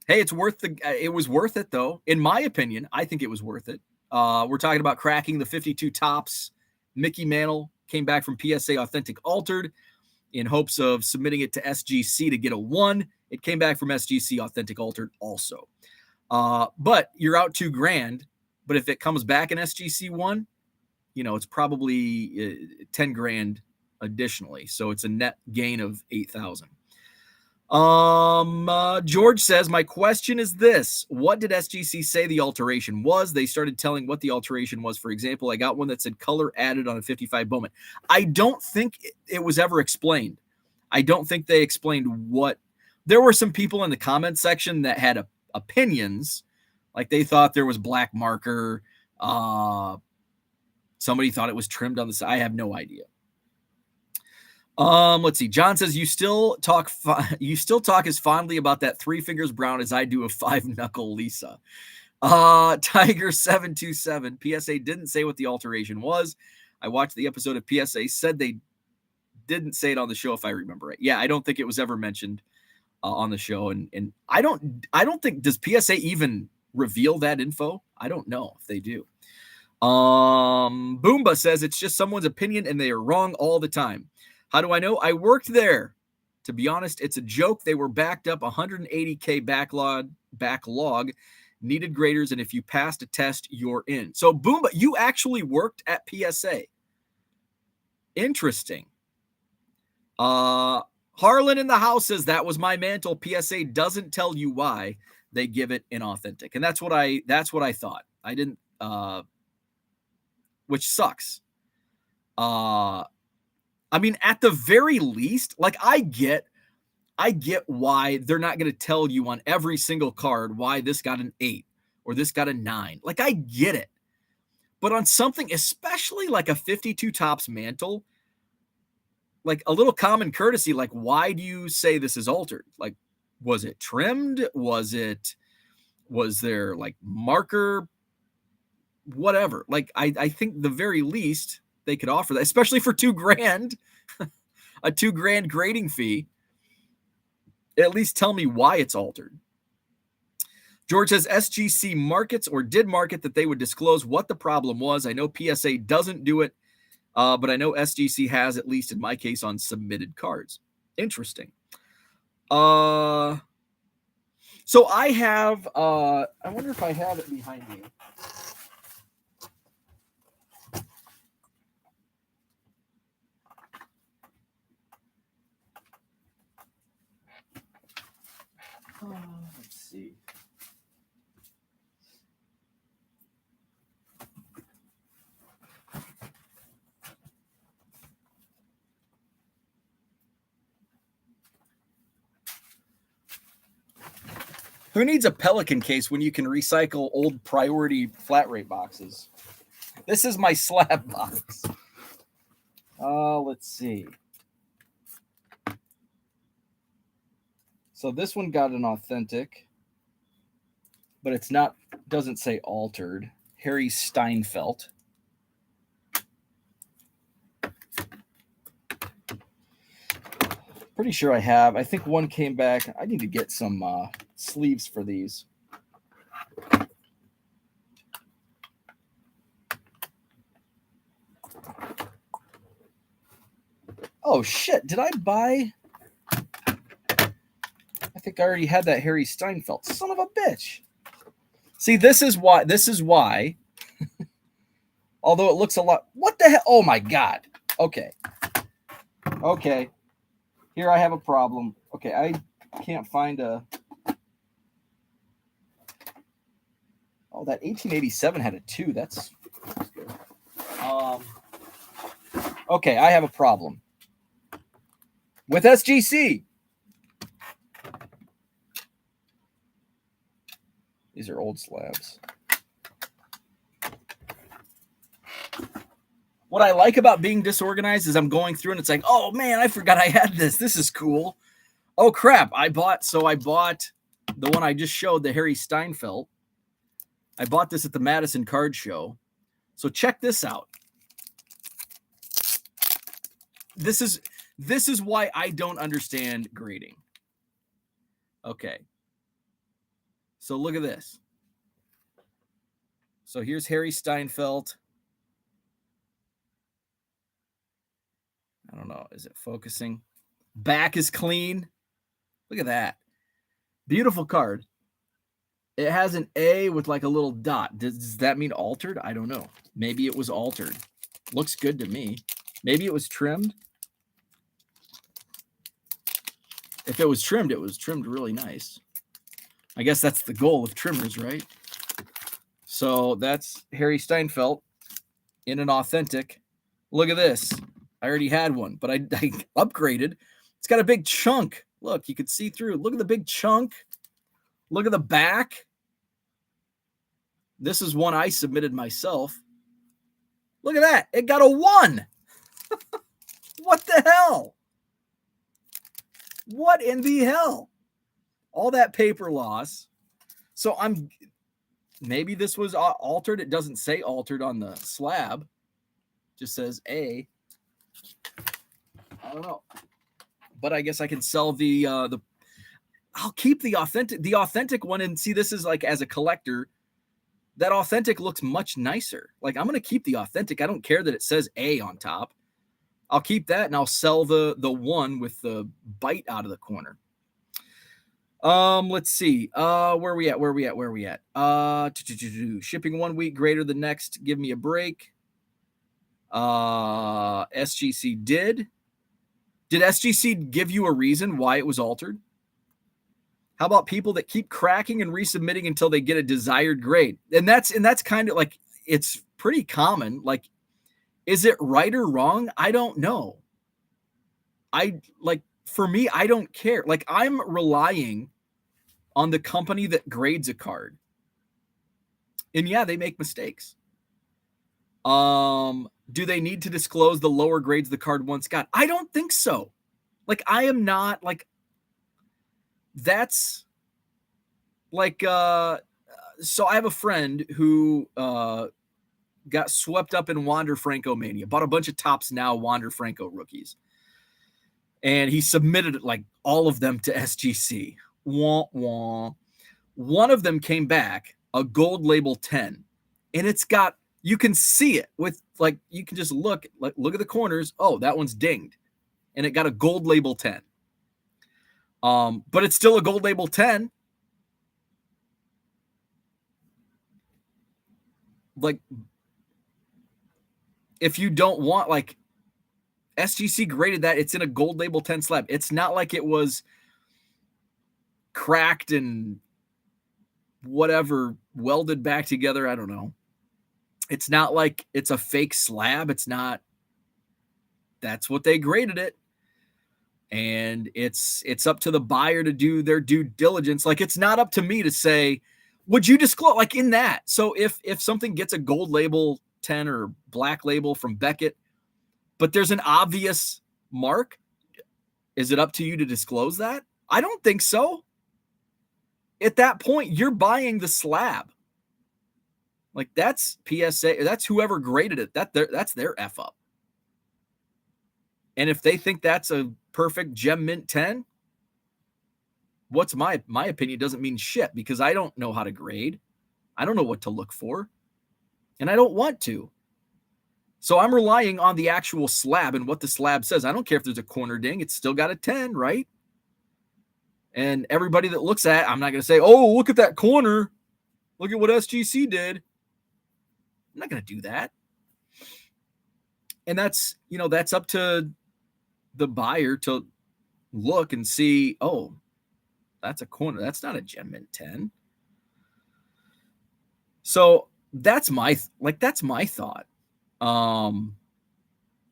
Hey, it was worth it, though. In my opinion, I think it was worth it. We're talking about cracking the 52 tops. Mickey Mantle came back from PSA Authentic Altered in hopes of submitting it to SGC to get a 1. It came back from SGC Authentic Altered also. But you're out $2,000. But if it comes back in SGC 1, it's probably $10,000 additionally. So it's a net gain of $8,000. George says, my question is this. What did SGC say the alteration was? They started telling what the alteration was. For example, I got one that said color added on a 55 Bowman. I don't think it was ever explained. I don't think they explained what. There were some people in the comment section that had opinions. Like they thought there was black marker. Somebody thought it was trimmed on the side. I have no idea. Let's see. John says you still talk as fondly about that 3 Fingers Brown as I do of 5 Knuckle Lisa. Tiger 727 PSA didn't say what the alteration was. I watched the episode of PSA, said they didn't say it on the show if I remember right. Yeah, I don't think it was ever mentioned on the show, and I don't think, does PSA even reveal that info? I don't know if they do. Boomba says it's just someone's opinion and they are wrong all the time. How do I know? I worked there. To be honest, it's a joke. They were backed up 180K backlog, needed graders, and if you passed a test, you're in. So, Boomba, you actually worked at PSA. Interesting. Harlan in the house says that was my mantle. PSA doesn't tell you why they give it inauthentic. And that's what I thought. I didn't, which sucks. I mean, at the very least, like I get why they're not going to tell you on every single card why this got an 8 or this got a 9. Like I get it. But on something, especially like a 52 tops mantle, like a little common courtesy, like why do you say this is altered? Like, was it trimmed? Was there like marker? Whatever. Like I think the very least they could offer that, especially for $2,000. a $2,000 grading fee. At least tell me why it's altered. George says SGC markets or did market that they would disclose what the problem was. I know PSA doesn't do it, but I know SGC has, at least in my case, on submitted cards. Interesting. So I have, I wonder if I have it behind me. Let's see. Who needs a Pelican case when you can recycle old priority flat rate boxes? This is my slab box. Let's see. So this one got an authentic, but it's not, doesn't say altered. Harry Steinfeld. Pretty sure I have. I think one came back. I need to get some sleeves for these. Oh, shit. Did I buy? I think I already had that Harry Steinfeld. Son of a bitch. See, this is why. Although it looks a lot. What the hell? Oh, my God. Okay. Here I have a problem. Okay, I can't find a... Oh, that 1887 had a 2. That's good. Okay, I have a problem. With SGC. These are old slabs. What I like about being disorganized is I'm going through and it's like, oh man, I forgot I had this. This is cool. Oh crap. I bought the one I just showed, the Harry Steinfeld. I bought this at the Madison Card Show. So check this out. This is why I don't understand grading. Okay. So look at this. So here's Harry Steinfeld. I don't know. Is it focusing? Back is clean. Look at that. Beautiful card. It has an A with like a little dot. Does that mean altered? I don't know. Maybe it was altered. Looks good to me. Maybe it was trimmed. If it was trimmed really nice. I guess that's the goal of trimmers, right? So that's Harry Steinfeld in an authentic. Look at this. I already had one, but I upgraded. It's got a big chunk. Look, you can see through. Look at the big chunk. Look at the back. This is one I submitted myself. Look at that. It got a 1. What the hell? What in the hell? All that paper loss. So maybe this was altered. It doesn't say altered on the slab. It just says A. I don't know. But I guess I can sell I'll keep the authentic one and see, this is like, as a collector, that authentic looks much nicer. Like, I'm going to keep the authentic. I don't care that it says A on top. I'll keep that and I'll sell the one with the bite out of the corner. Let's see. Where we at? Shipping 1 week greater than next. Give me a break. SGC did SGC give you a reason why it was altered? How about people that keep cracking and resubmitting until they get a desired grade? And that's kind of like, it's pretty common. Like, is it right or wrong? I don't know. For me, I don't care. Like, I'm relying on the company that grades a card. And yeah, they make mistakes. Do they need to disclose the lower grades the card once got? I don't think so. Like, I am not like, that's like, so I have a friend who, got swept up in Wander Franco mania, bought a bunch of Tops Now Wander Franco rookies. and he submitted like all of them to SGC. Wah, wah. One of them came back, a gold label 10, and it's got, you can see it with like, you can just look at the corners. Oh, that one's dinged, and it got a gold label 10. But it's still a gold label 10. Like, if you don't want, like, SGC graded that, it's in a gold label 10 slab. It's not like it was cracked and whatever welded back together. I don't know. It's not like it's a fake slab. It's not. That's what they graded it. And it's up to the buyer to do their due diligence. Like, it's not up to me to say, would you disclose, like, in that? So if something gets a gold label 10 or black label from Beckett, but there's an obvious mark, is it up to you to disclose that? I don't think so. At that point, you're buying the slab. Like, that's PSA. That's whoever graded it. That's their F up. And if they think that's a perfect gem mint 10, what's my opinion doesn't mean shit, because I don't know how to grade. I don't know what to look for, and I don't want to. So I'm relying on the actual slab and what the slab says. I don't care if there's a corner ding. It's still got a 10, right? And everybody that looks at it, I'm not going to say, oh, look at that corner. Look at what SGC did. I'm not going to do that. And that's up to the buyer to look and see, oh, that's a corner. That's not a gem mint 10. So that's my thought.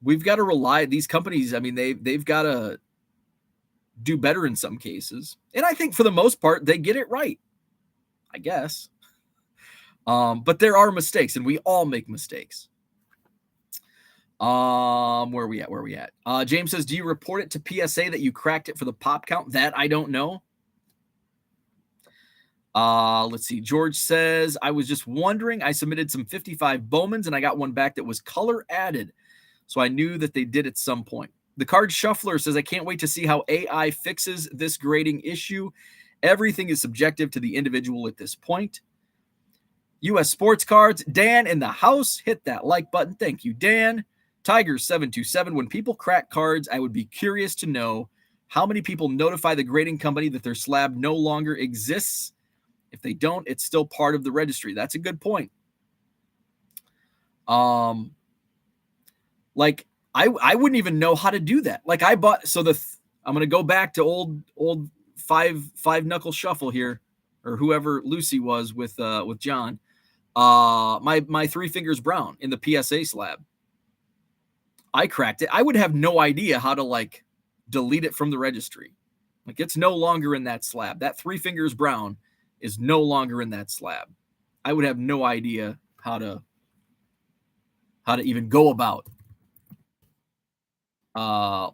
We've got to rely, these companies, I mean, they've got to do better in some cases. And I think for the most part, they get it right, I guess. But there are mistakes, and we all make mistakes. Where are we at? James says, do you report it to PSA that you cracked it for the pop count? That I don't know. Let's see. George says, I was just wondering, I submitted some 55 Bowmans and I got one back that was color added. So I knew that they did at some point. The Card Shuffler says, I can't wait to see how AI fixes this grading issue. Everything is subjective to the individual at this point. US Sports Cards, Dan in the house, hit that like button. Thank you, Dan. Tiger727, when people crack cards, I would be curious to know how many people notify the grading company that their slab no longer exists. If they don't, it's still part of the registry. That's a good point. Like, I wouldn't even know how to do that. Like, I bought, so I'm going to go back to old five knuckle shuffle here, or whoever Lucy was with John. My 3 fingers brown in the PSA slab. I cracked it. I would have no idea how to, like, delete it from the registry. Like, it's no longer in that slab. That 3 fingers brown is no longer in that slab. I would have no idea how to even go about. I'm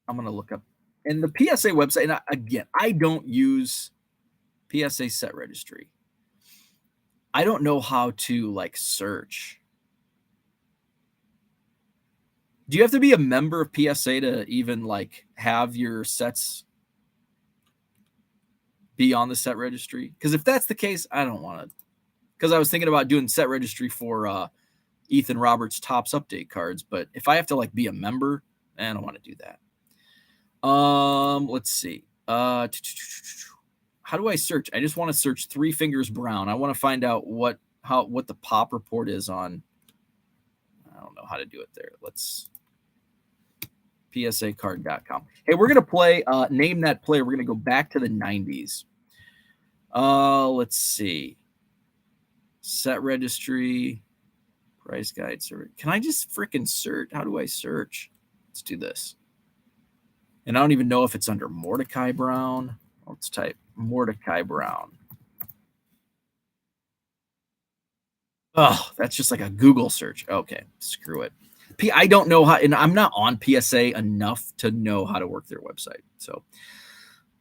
going to look up. And the PSA website, and again, I don't use PSA set registry. I don't know how to, like, search. Do you have to be a member of PSA to even, like, have your sets be on the set registry? Because if that's the case, I don't want to. Because I was thinking about doing set registry for Ethan Roberts' Topps update cards, but if I have to, like, be a member, I don't want to do that. Let's see. How do I search? I just want to search 3 fingers brown. I want to find out what the pop report is on. I don't know how to do it there. Let's psacard.com. Hey, we're going to play name that player. We're going to go back to the 90s. Let's see. Set registry, price guide. Can I just freaking search? How do I search? Let's do this. And I don't even know if it's under Mordecai Brown. Let's type Mordecai Brown. Oh, that's just like a Google search. Okay, screw it. I don't know how, and I'm not on PSA enough to know how to work their website. So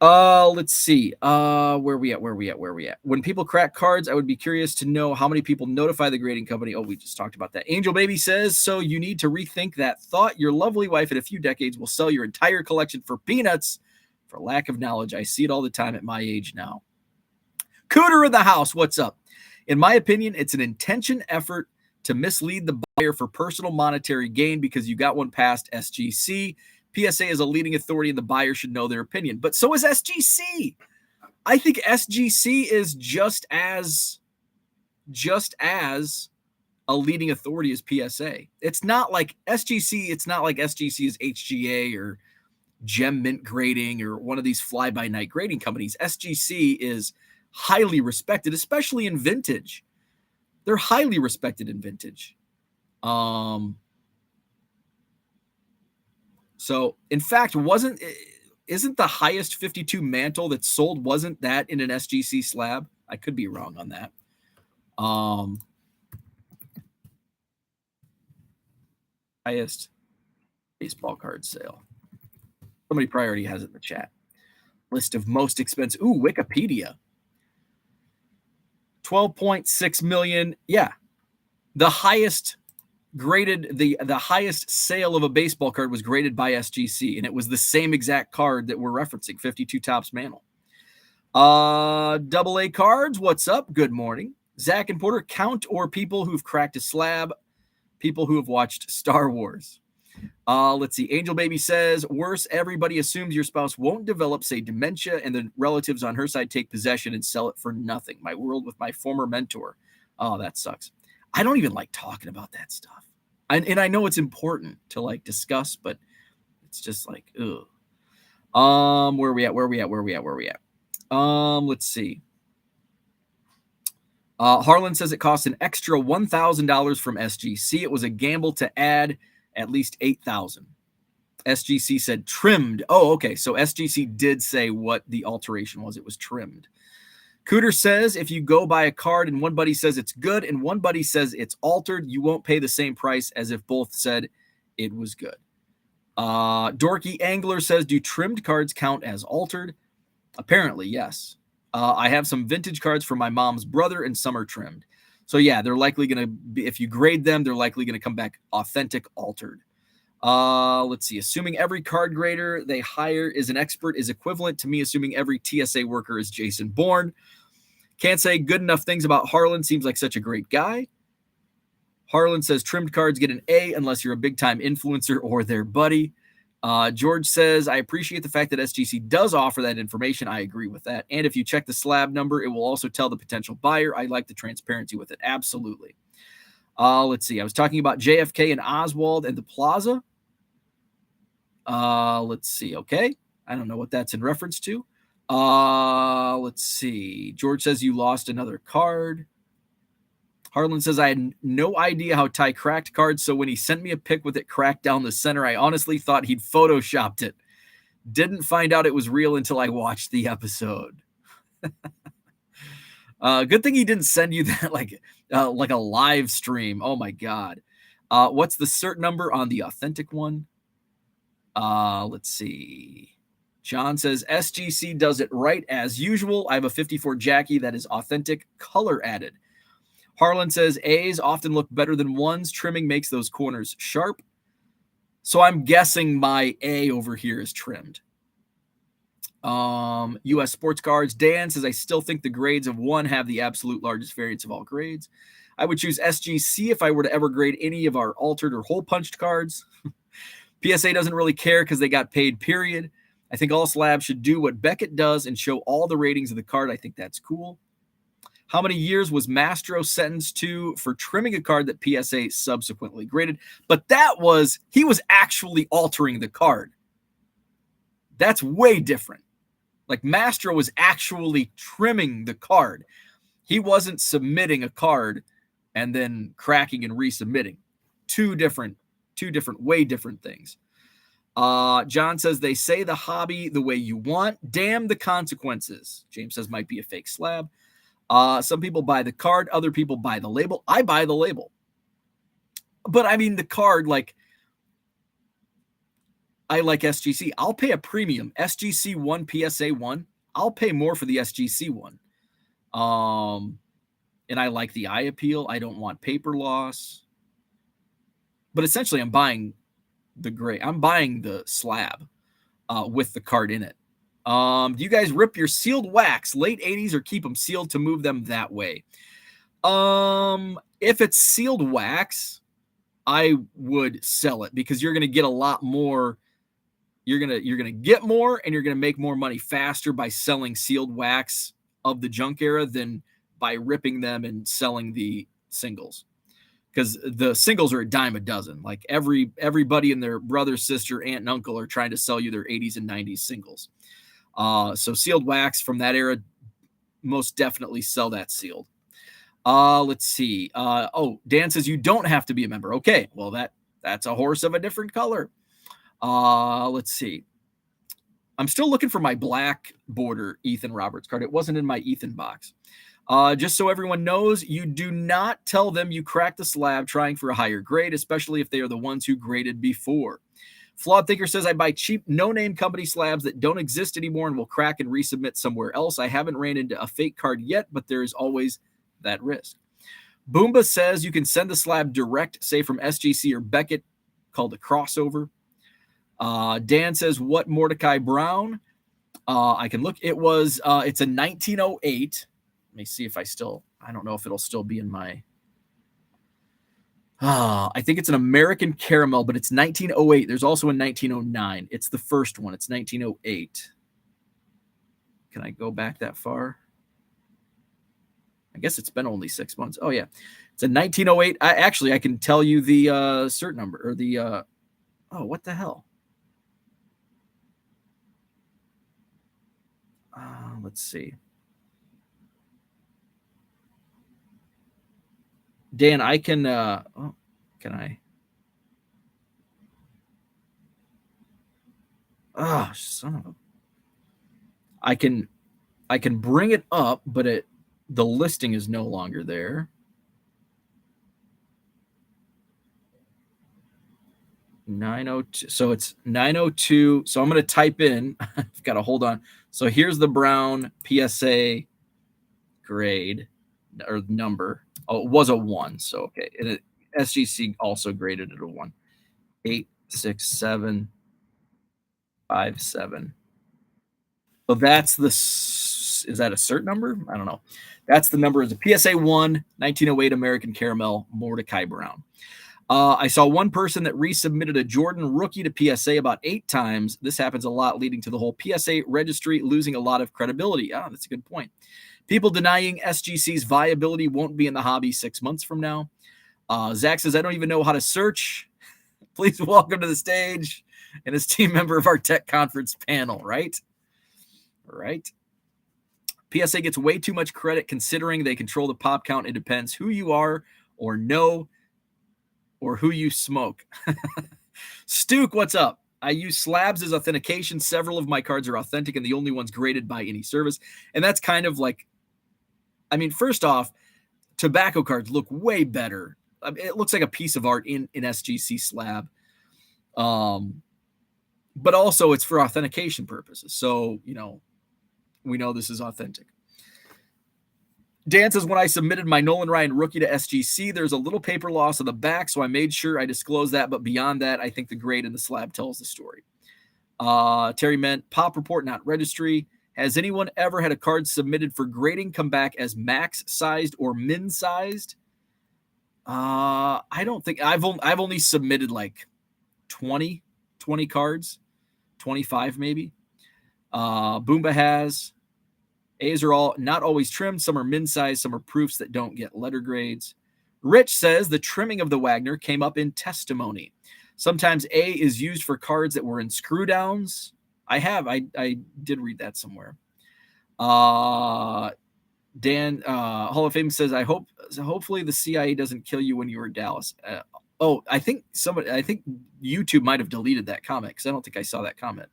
Let's see. Where we at? When people crack cards, I would be curious to know how many people notify the grading company. Oh, we just talked about that. Angel Baby says, so you need to rethink that thought. Your lovely wife in a few decades will sell your entire collection for peanuts for lack of knowledge. I see it all the time at my age now. Cooter in the house, what's up? In my opinion, it's an intention effort to mislead the buyer for personal monetary gain because you got one past SGC. PSA is a leading authority and the buyer should know their opinion. But so is SGC. I think SGC is just as a leading authority as PSA. It's not like SGC is HGA or Gem Mint Grading or one of these fly-by-night grading companies. SGC is highly respected, especially in vintage. They're highly respected in vintage. So, in fact, isn't the highest 52 mantle that sold, wasn't that in an SGC slab? I could be wrong on that. Highest baseball card sale. Somebody probably already has it in the chat. List of most expensive. Ooh, Wikipedia. 12.6 million. Yeah. The highest graded, the highest sale of a baseball card was graded by SGC, and it was the same exact card that we're referencing, 52 Topps Mantle. AA cards, what's up? Good morning. Zach and Porter, count or people who've cracked a slab, people who have watched Star Wars. Let's see. Angel Baby says, worse, everybody assumes your spouse won't develop, say, dementia, and the relatives on her side take possession and sell it for nothing. My world with my former mentor. Oh, that sucks. I don't even like talking about that stuff. And I know it's important to like discuss, but it's just like, ugh. Where are we at? Let's see. Harlan says it cost an extra $1,000 from SGC. It was a gamble to add at least $8,000. SGC said trimmed. Oh, okay. So SGC did say what the alteration was. It was trimmed. Cooter says if you go buy a card and one buddy says it's good and one buddy says it's altered, you won't pay the same price as if both said it was good. Dorky Angler says, do trimmed cards count as altered? Apparently, yes. I have some vintage cards for my mom's brother and some are trimmed. So yeah, they're likely going to be, if you grade them, they're likely going to come back authentic altered. Let's see. Assuming every card grader they hire is an expert is equivalent to me assuming every TSA worker is Jason Bourne. Can't say good enough things about Harlan. Seems like such a great guy. Harlan says trimmed cards get an A unless you're a big-time influencer or their buddy. George says, I appreciate the fact that SGC does offer that information. I agree with that. And if you check the slab number, it will also tell the potential buyer. I like the transparency with it. Absolutely. Let's see. I was talking about JFK and Oswald and the Plaza. Let's see. Okay. I don't know what that's in reference to. Let's see. George says you lost another card. Harlan says, I had no idea how Ty cracked cards, so when he sent me a pic with it cracked down the center, I honestly thought he'd photoshopped it. Didn't find out it was real until I watched the episode. Good thing he didn't send you that like a live stream. Oh, my God. What's the cert number on the authentic one? Let's see. John says, SGC does it right as usual. I have a 54 Jackie that is authentic, color added. Harlan says A's often look better than ones. Trimming makes those corners sharp. So I'm guessing my A over here is trimmed. U.S. Sports Cards. Dan says, I still think the grades of one have the absolute largest variance of all grades. I would choose SGC if I were to ever grade any of our altered or hole punched cards. PSA doesn't really care because they got paid, period. I think all slabs should do what Beckett does and show all the ratings of the card. I think that's cool. How many years was Mastro sentenced to for trimming a card that PSA subsequently graded? But he was actually altering the card. That's way different. Like Mastro was actually trimming the card. He wasn't submitting a card and then cracking and resubmitting. Two different, way different things. John says they say the hobby the way you want. Damn the consequences. James says might be a fake slab. Some people buy the card. Other people buy the label. I buy the label. But I mean, the card, like, I like SGC. I'll pay a premium. SGC 1, PSA 1. I'll pay more for the SGC one. And I like the eye appeal. I don't want paper loss. But essentially, I'm buying the gray. I'm buying the slab with the card in it. Do you guys rip your sealed wax late 80s or keep them sealed to move them that way? If it's sealed wax, I would sell it because you're going to get a lot more. You're going to get more and you're going to make more money faster by selling sealed wax of the junk era than by ripping them and selling the singles. Because the singles are a dime a dozen. Like everybody and their brother, sister, aunt, and uncle are trying to sell you their 80s and 90s singles. So sealed wax from that era, most definitely sell that sealed. Let's see. Dan says you don't have to be a member. Okay, well that's a horse of a different color. Let's see. I'm still looking for my black border Ethan Roberts card. It wasn't in my Ethan box. Just so everyone knows, you do not tell them you cracked the slab trying for a higher grade, especially if they are the ones who graded before. Flawed Thinker says, I buy cheap, no-name company slabs that don't exist anymore and will crack and resubmit somewhere else. I haven't ran into a fake card yet, but there is always that risk. Boomba says you can send the slab direct, say from SGC or Beckett, called a crossover. Dan says, what Mordecai Brown? I can look. It's a 1908. Let me see if I don't know if it'll still be in my, I think it's an American Caramel, but it's 1908. There's also a 1909. It's the first one. It's 1908. Can I go back that far? I guess it's been only 6 months. Oh yeah. It's a 1908. I can tell you the cert number or the, what the hell? Let's see. Dan, I can, can I? Oh, son of a. I can bring it up, but the listing is no longer there. 902. So it's 902. So I'm going to type in, I've got to hold on. So here's the Brown PSA grade or number. Oh, it was a 1. So, okay. And SGC also graded it a 1. 86757. So that's is that a cert number? I don't know. That's the number. Is a PSA 1, 1908 American Caramel, Mordecai Brown. I saw one person that resubmitted a Jordan rookie to PSA about 8 times. This happens a lot, leading to the whole PSA registry losing a lot of credibility. That's a good point. People denying SGC's viability won't be in the hobby 6 months from now. Zach says, I don't even know how to search. Please welcome to the stage and as team member of our tech conference panel, right? Right. PSA gets way too much credit considering they control the pop count. It depends who you are or know or who you smoke. Stuke, what's up? I use slabs as authentication. Several of my cards are authentic and the only ones graded by any service. And that's kind of like, first off, tobacco cards look way better. It looks like a piece of art in SGC slab. But also it's for authentication purposes. So, we know this is authentic. Dan says, when I submitted my Nolan Ryan rookie to SGC, there's a little paper loss on the back, so I made sure I disclosed that. But beyond that, I think the grade in the slab tells the story. Terry meant pop report, not registry. Has anyone ever had a card submitted for grading come back as max sized or min sized? I don't think I've only submitted like 20 cards, 25 maybe. Boomba has. A's are all not always trimmed. Some are min-sized. Some are proofs that don't get letter grades. Rich says the trimming of the Wagner came up in testimony. Sometimes A is used for cards that were in screw downs. I did read that somewhere. Dan, Hall of Fame says, hopefully the CIA doesn't kill you when you were in Dallas. I think YouTube might have deleted that comment because I don't think I saw that comment.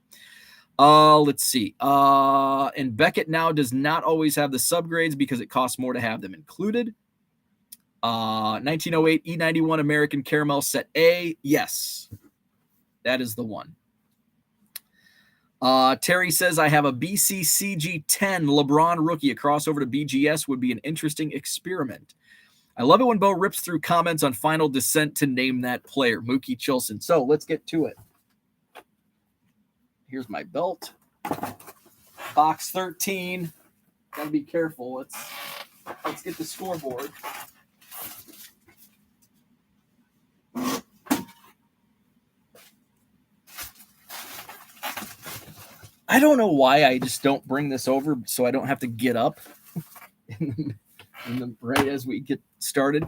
Let's see. And Beckett now does not always have the subgrades because it costs more to have them included. 1908 E91 American Caramel Set A. Yes, that is the one. Terry says, I have a BCCG 10 LeBron rookie. A crossover to BGS would be an interesting experiment. I love it when Bo rips through comments on Final Descent to name that player, Mookie Chilson. So let's get to it. Here's my belt. Box 13. Gotta be careful. Let's get the scoreboard. I don't know why I just don't bring this over so I don't have to get up right as we get started.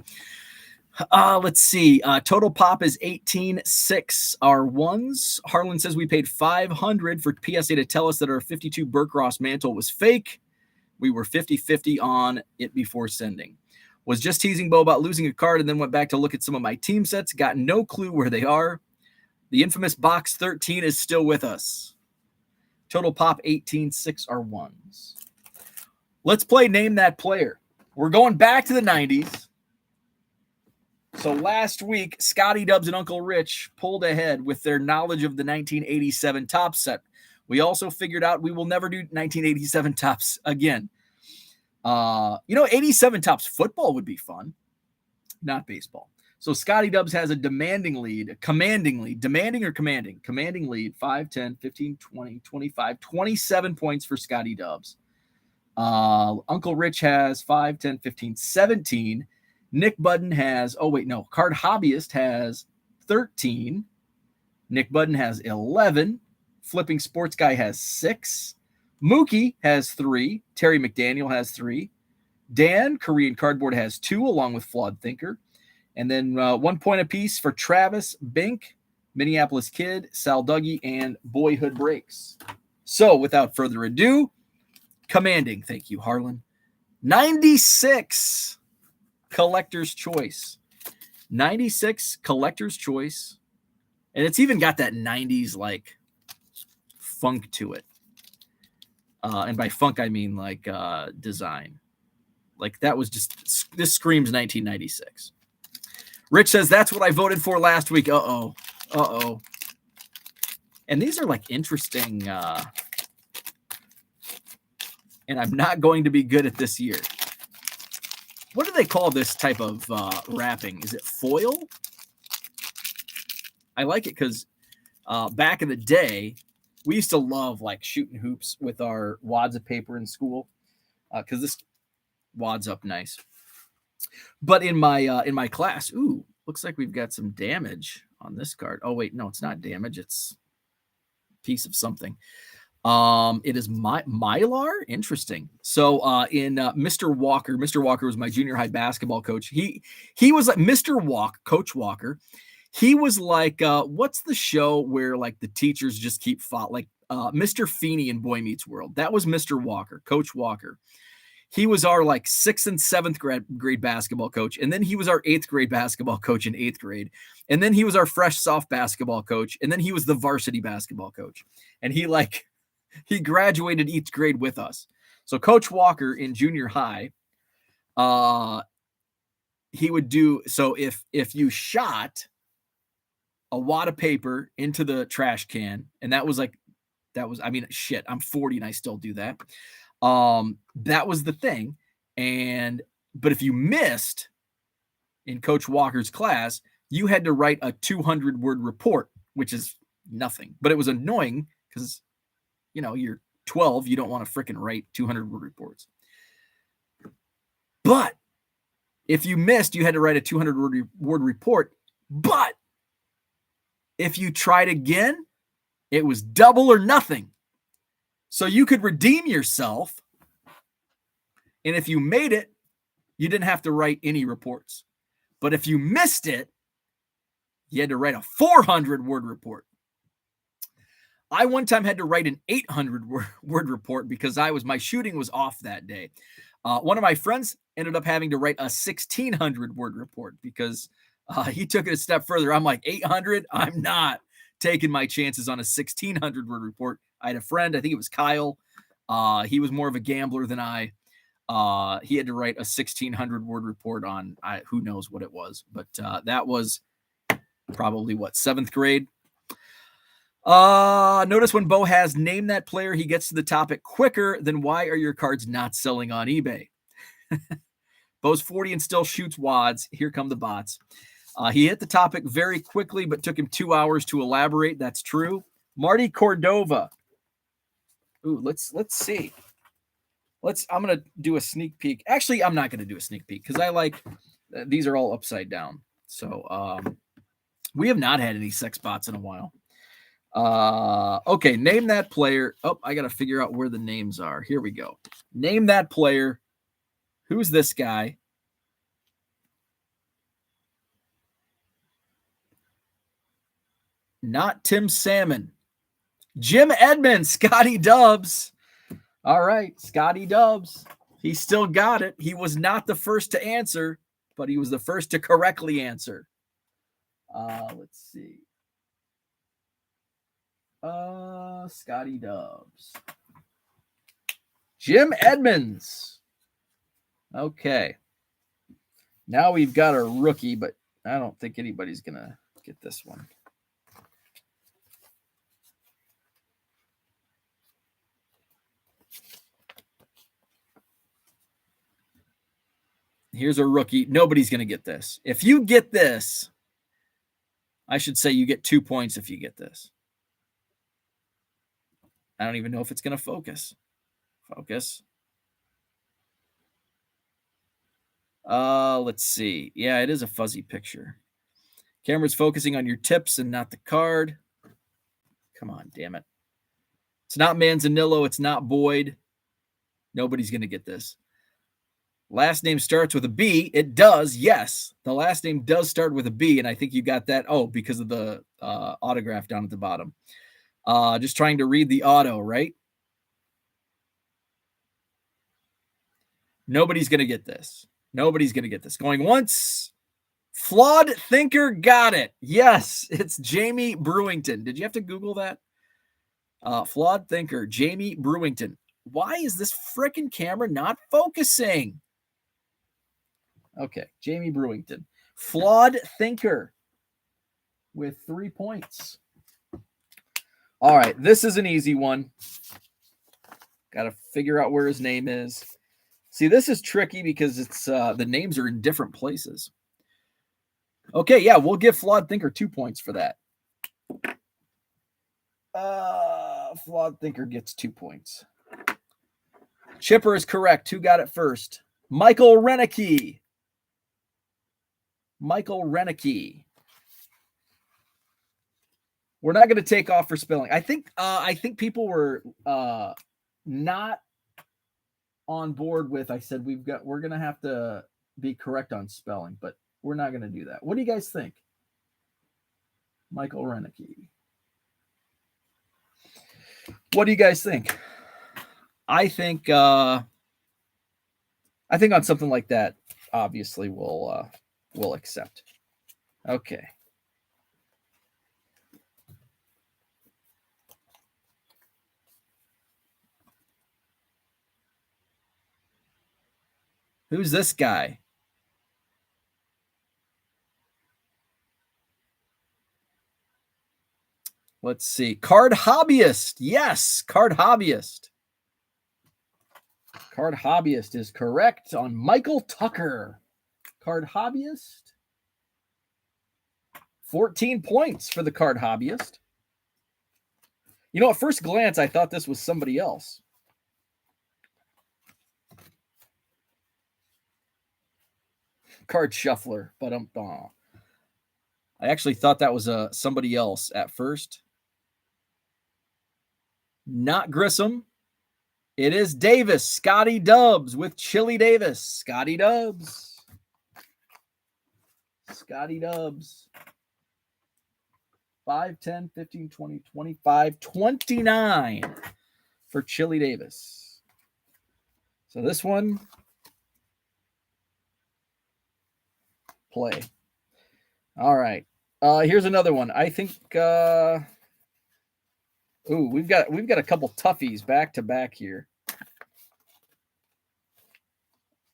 Let's see. Total pop is 18.6. Our ones. Harlan says we paid $500 for PSA to tell us that our 52 Burke Ross mantle was fake. We were 50-50 on it before sending. Was just teasing Bo about losing a card and then went back to look at some of my team sets. Got no clue where they are. The infamous box 13 is still with us. Total pop 18.6 are ones. Let's play Name That Player. We're going back to the 90s. So last week, Scotty Dubs and Uncle Rich pulled ahead with their knowledge of the 1987 Topps set. We also figured out we will never do 1987 Topps again. 87 Topps football would be fun, not baseball. So Scotty Dubs has a commanding lead, 5, 10, 15, 20, 25, 27 points for Scotty Dubs. Uncle Rich has 5, 10, 15, 17. Nick Budden has, Card Hobbyist has 13. Nick Budden has 11. Flipping Sports Guy has 6. Mookie has 3. Terry McDaniel has 3. Dan, Korean Cardboard, has 2, along with Flawed Thinker. And then 1 point apiece for Travis, Bink, Minneapolis Kid, Sal Dougie, and Boyhood Breaks. So without further ado, commanding, thank you, Harlan, 96 Collector's Choice. 96 Collector's Choice. And it's even got that 90s like funk to it. And by funk, I mean like design. Like that was just, this screams 1996. Rich says, that's what I voted for last week. Uh-oh. And these are like interesting. And I'm not going to be good at this year. What do they call this type of wrapping? Is it foil? I like it because back in the day, we used to love like shooting hoops with our wads of paper in school because this wads up nice. But in my class, looks like we've got some damage on this card. Oh wait, no, it's not damage. It's a piece of something. It is Mylar. Interesting. So in Mr. Walker was my junior high basketball coach. He was like Coach Walker. He was like, what's the show where like the teachers just keep like Mr. Feeney in Boy Meets World? That was Mr. Walker, Coach Walker. He was our like 6th and 7th grade basketball coach. And then he was our 8th grade basketball coach in 8th grade. And then he was our fresh soft basketball coach. And then he was the varsity basketball coach. And he graduated each grade with us. So Coach Walker in junior high, he would do, so if you shot a wad of paper into the trash can, and I'm 40 and I still do that. That was the thing. But if you missed in Coach Walker's class, you had to write a 200-word report, which is nothing, but it was annoying because, you're 12, you don't want to freaking write 200-word reports. But if you missed, you had to write a 200-word report. But if you tried again, it was double or nothing. So you could redeem yourself. And if you made it, you didn't have to write any reports. But if you missed it, you had to write a 400-word report. I one time had to write an 800-word report because my shooting was off that day. One of my friends ended up having to write a 1,600-word report because he took it a step further. I'm like, 800? I'm not taking my chances on a 1,600-word report. I had a friend, I think it was Kyle. He was more of a gambler than I. He had to write a 1,600-word report on who knows what it was. But that was probably, 7th grade? Notice when Bo has name that player, he gets to the topic quicker. Then why are your cards not selling on eBay? Bo's 40 and still shoots wads. Here come the bots. He hit the topic very quickly, but took him 2 hours to elaborate. That's true. Marty Cordova. Ooh, let's see. I'm gonna do a sneak peek. Actually, I'm not gonna do a sneak peek because I like these are all upside down. So we have not had any sex bots in a while. Okay, name that player. Oh, I gotta figure out where the names are. Here we go. Name that player. Who's this guy? Not Tim Salmon. Jim Edmonds, Scotty Dubs. All right, Scotty Dubs. He still got it. He was not the first to answer, but he was the first to correctly answer. Let's see. Scotty Dubs. Jim Edmonds. Okay. Now we've got a rookie, but I don't think anybody's going to get this one. Here's a rookie. Nobody's going to get this. If you get this, I should say you get 2 points if you get this. I don't even know if it's going to focus. Focus. Let's see. Yeah, it is a fuzzy picture. Camera's focusing on your tips and not the card. Come on, damn it. It's not Manzanillo. It's not Boyd. Nobody's going to get this. Last name starts with a B. It does, yes. The last name does start with a B, and I think you got that. Oh, because of the autograph down at the bottom. Just trying to read the auto, right? Nobody's going to get this. Nobody's going to get this. Going once. Flawed Thinker got it. Yes, it's Jamie Brewington. Did you have to Google that? Flawed Thinker, Jamie Brewington. Why is this freaking camera not focusing? Okay, Jamie Brewington. Flawed Thinker with 3 points. All right, this is an easy one. Got to figure out where his name is. See, this is tricky because it's the names are in different places. Okay, yeah, we'll give Flawed Thinker 2 points for that. Flawed Thinker gets 2 points. Chipper is correct. Who got it first? Michael Renicky. Michael Renicky. We're not going to take off for spelling. I think people were not on board with. I said we're going to have to be correct on spelling, but we're not going to do that. What do you guys think? Michael Renicky. What do you guys think? I think on something like that, obviously we'll accept. Okay. Who's this guy? Let's see. Card Hobbyist. Yes, Card Hobbyist. Card Hobbyist is correct on Michael Tucker. Card Hobbyist. 14 points for the Card Hobbyist. You know, at first glance, I thought this was somebody else. Card Shuffler. But I actually thought that was somebody else at first. Not Grissom. It is Davis. Scotty Dubs with Chili Davis. Scotty Dubs. Scotty Dubs. 5, 10, 15, 20, 25, 29 for Chili Davis. So this one, play. All right. Here's another one. I think we've got a couple toughies back to back here.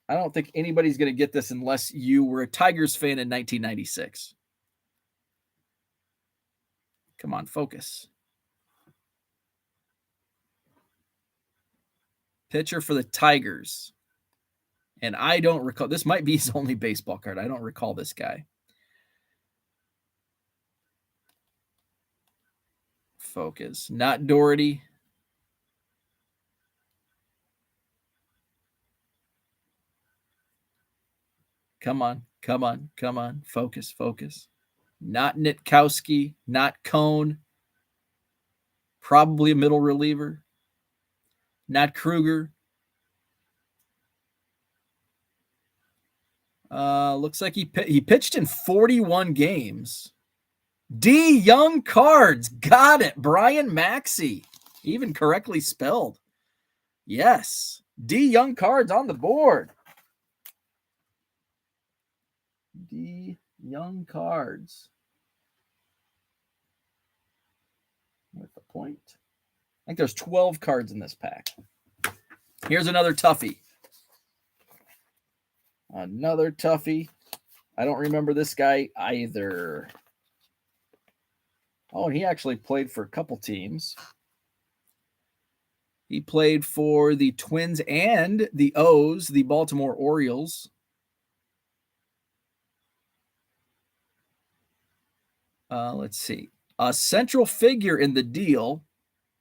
I don't think anybody's going to get this unless you were a Tigers fan in 1996. Come on, focus. Pitcher for the Tigers. And I don't recall. This might be his only baseball card. I don't recall this guy. Focus. Not Doherty. Come on. Come on. Come on. Focus. Focus. Not Nitkowski. Not Cone. Probably a middle reliever. Not Kruger. Looks like he pitched in 41 games. D Young Cards. Got it. Brian Maxey. Even correctly spelled. Yes. D Young Cards on the board. D Young Cards. With a point. I think there's 12 cards in this pack. Here's another toughie. Another toughie. I don't remember this guy either. Oh, and he actually played for a couple teams. He played for the Twins and the O's, the Baltimore Orioles. Let's see. A central figure in the deal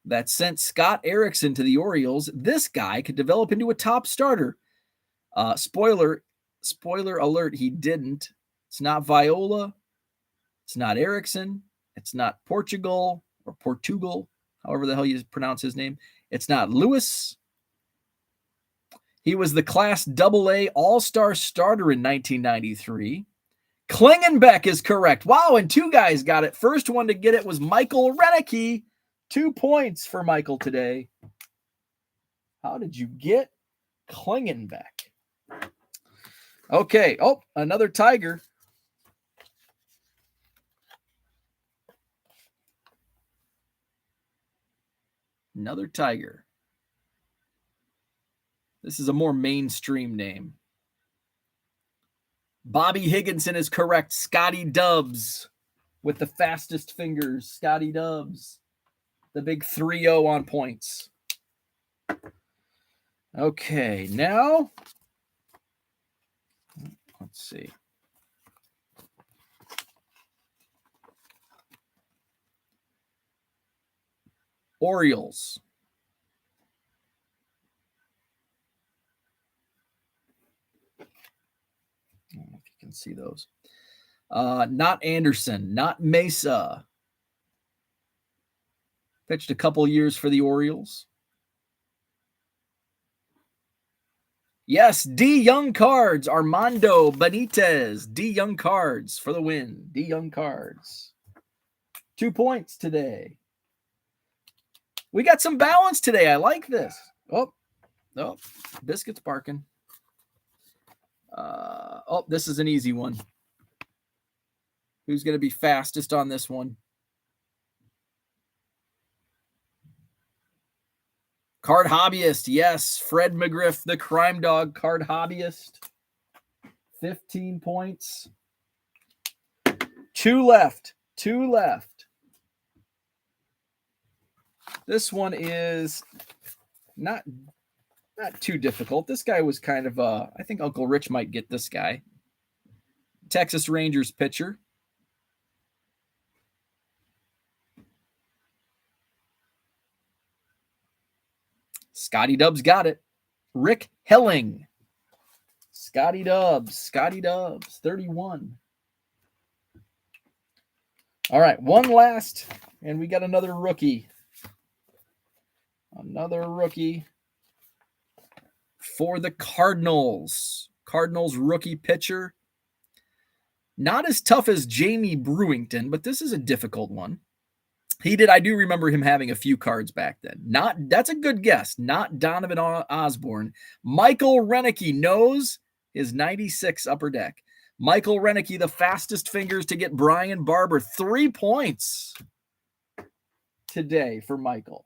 that sent Scott Erickson to the Orioles. This guy could develop into a top starter. Spoiler alert, he didn't. It's not Viola. It's not Erickson. It's not Portugal, however the hell you pronounce his name. It's not Lewis. He was the Class AA All-Star starter in 1993. Klingenbeck is correct. Wow, and two guys got it. First one to get it was Michael Renicky. 2 points for Michael today. How did you get Klingenbeck? Okay. Oh, another Tiger. Another Tiger. This is a more mainstream name. Bobby Higginson is correct. Scotty Dubs with the fastest fingers. Scotty Dubs. The big 3-0 on points. Okay, now let's see. Orioles. I don't know if you can see those. Not Anderson, not Mesa. Pitched a couple years for the Orioles. Yes, D Young Cards, Armando Benitez. D Young Cards for the win. D Young Cards. 2 points today. We got some balance today. I like this. Oh, Biscuit's barking. This is an easy one. Who's going to be fastest on this one? Card hobbyist. Yes, Fred McGriff, the crime dog card hobbyist. 15 points. 2 left. 2 left. This one is not too difficult. This guy was kind of I think Uncle Rich might get this guy. Texas Rangers pitcher. Scotty Dubs got it. Rick Helling. Scotty Dubs, 31. All right, one last, and we got another rookie. Another rookie for the Cardinals. Cardinals rookie pitcher. Not as tough as Jamie Brewington, but this is a difficult one. I do remember him having a few cards back then. That's a good guess. Not Donovan Osborne. Michael Renicky knows his 96 upper deck. Michael Renicky, the fastest fingers to get Brian Barber. 3 points today for Michael.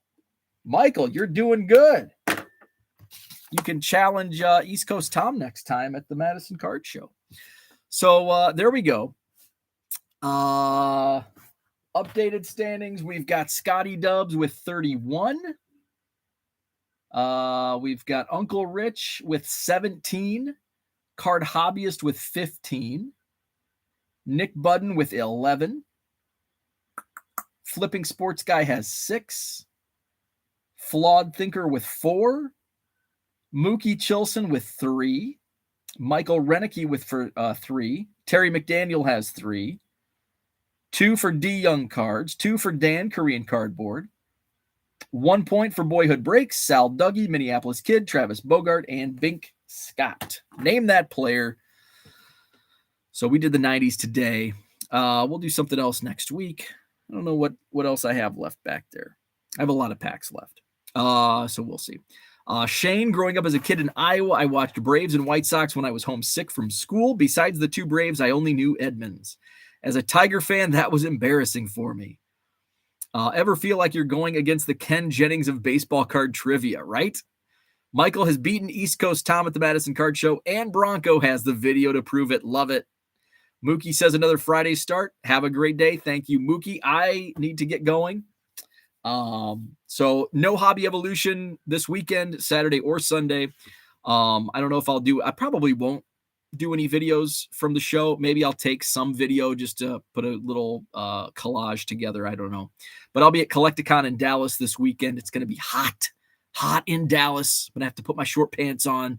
Michael, you're doing good. You can challenge East Coast Tom next time at the Madison Card Show. So there we go. Updated standings. We've got Scotty Dubs with 31. We've got Uncle Rich with 17, Card Hobbyist with 15, Nick Budden with 11, Flipping Sports Guy has 6, Flawed Thinker with 4, Mookie Chilson with 3, Michael Renicky with 3, Terry McDaniel has 3, 2 for D Young Cards, 2 for Dan Korean Cardboard, 1 point for Boyhood Breaks, Sal Dougie, Minneapolis Kid, Travis Bogart, and Bink Scott. Name that player. So we did the 90s today. We'll do something else next week. I don't know what else I have left back there. I have a lot of packs left. So we'll see. Shane, growing up as a kid in Iowa, I watched Braves and White Sox when I was homesick from school. Besides the 2 Braves, I only knew Edmonds. As a Tiger fan, that was embarrassing for me. Ever feel like you're going against the Ken Jennings of baseball card trivia, right? Michael has beaten East Coast Tom at the Madison Card Show, and Bronco has the video to prove it. Love it. Mookie says another Friday start. Have a great day. Thank you, Mookie. I need to get going. So no Hobby Evolution this weekend, Saturday or Sunday. I don't know if I probably won't do any videos from the show. Maybe I'll take some video just to put a little collage together. I don't know. But I'll be at Collecticon in Dallas this weekend. It's going to be hot in Dallas. I'm going to have to put my short pants on.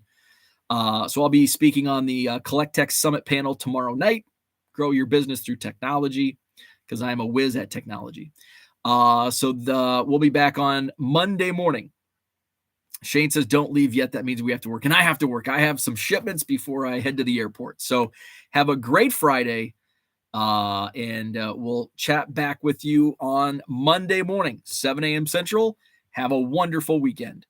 So I'll be speaking on the Collectech Summit panel tomorrow night. Grow your business through technology, because I am a whiz at technology. We'll be back on Monday morning. Shane says, don't leave yet. That means we have to work. And I have to work. I have some shipments before I head to the airport. So have a great Friday. And we'll chat back with you on Monday morning, 7 a.m. Central. Have a wonderful weekend.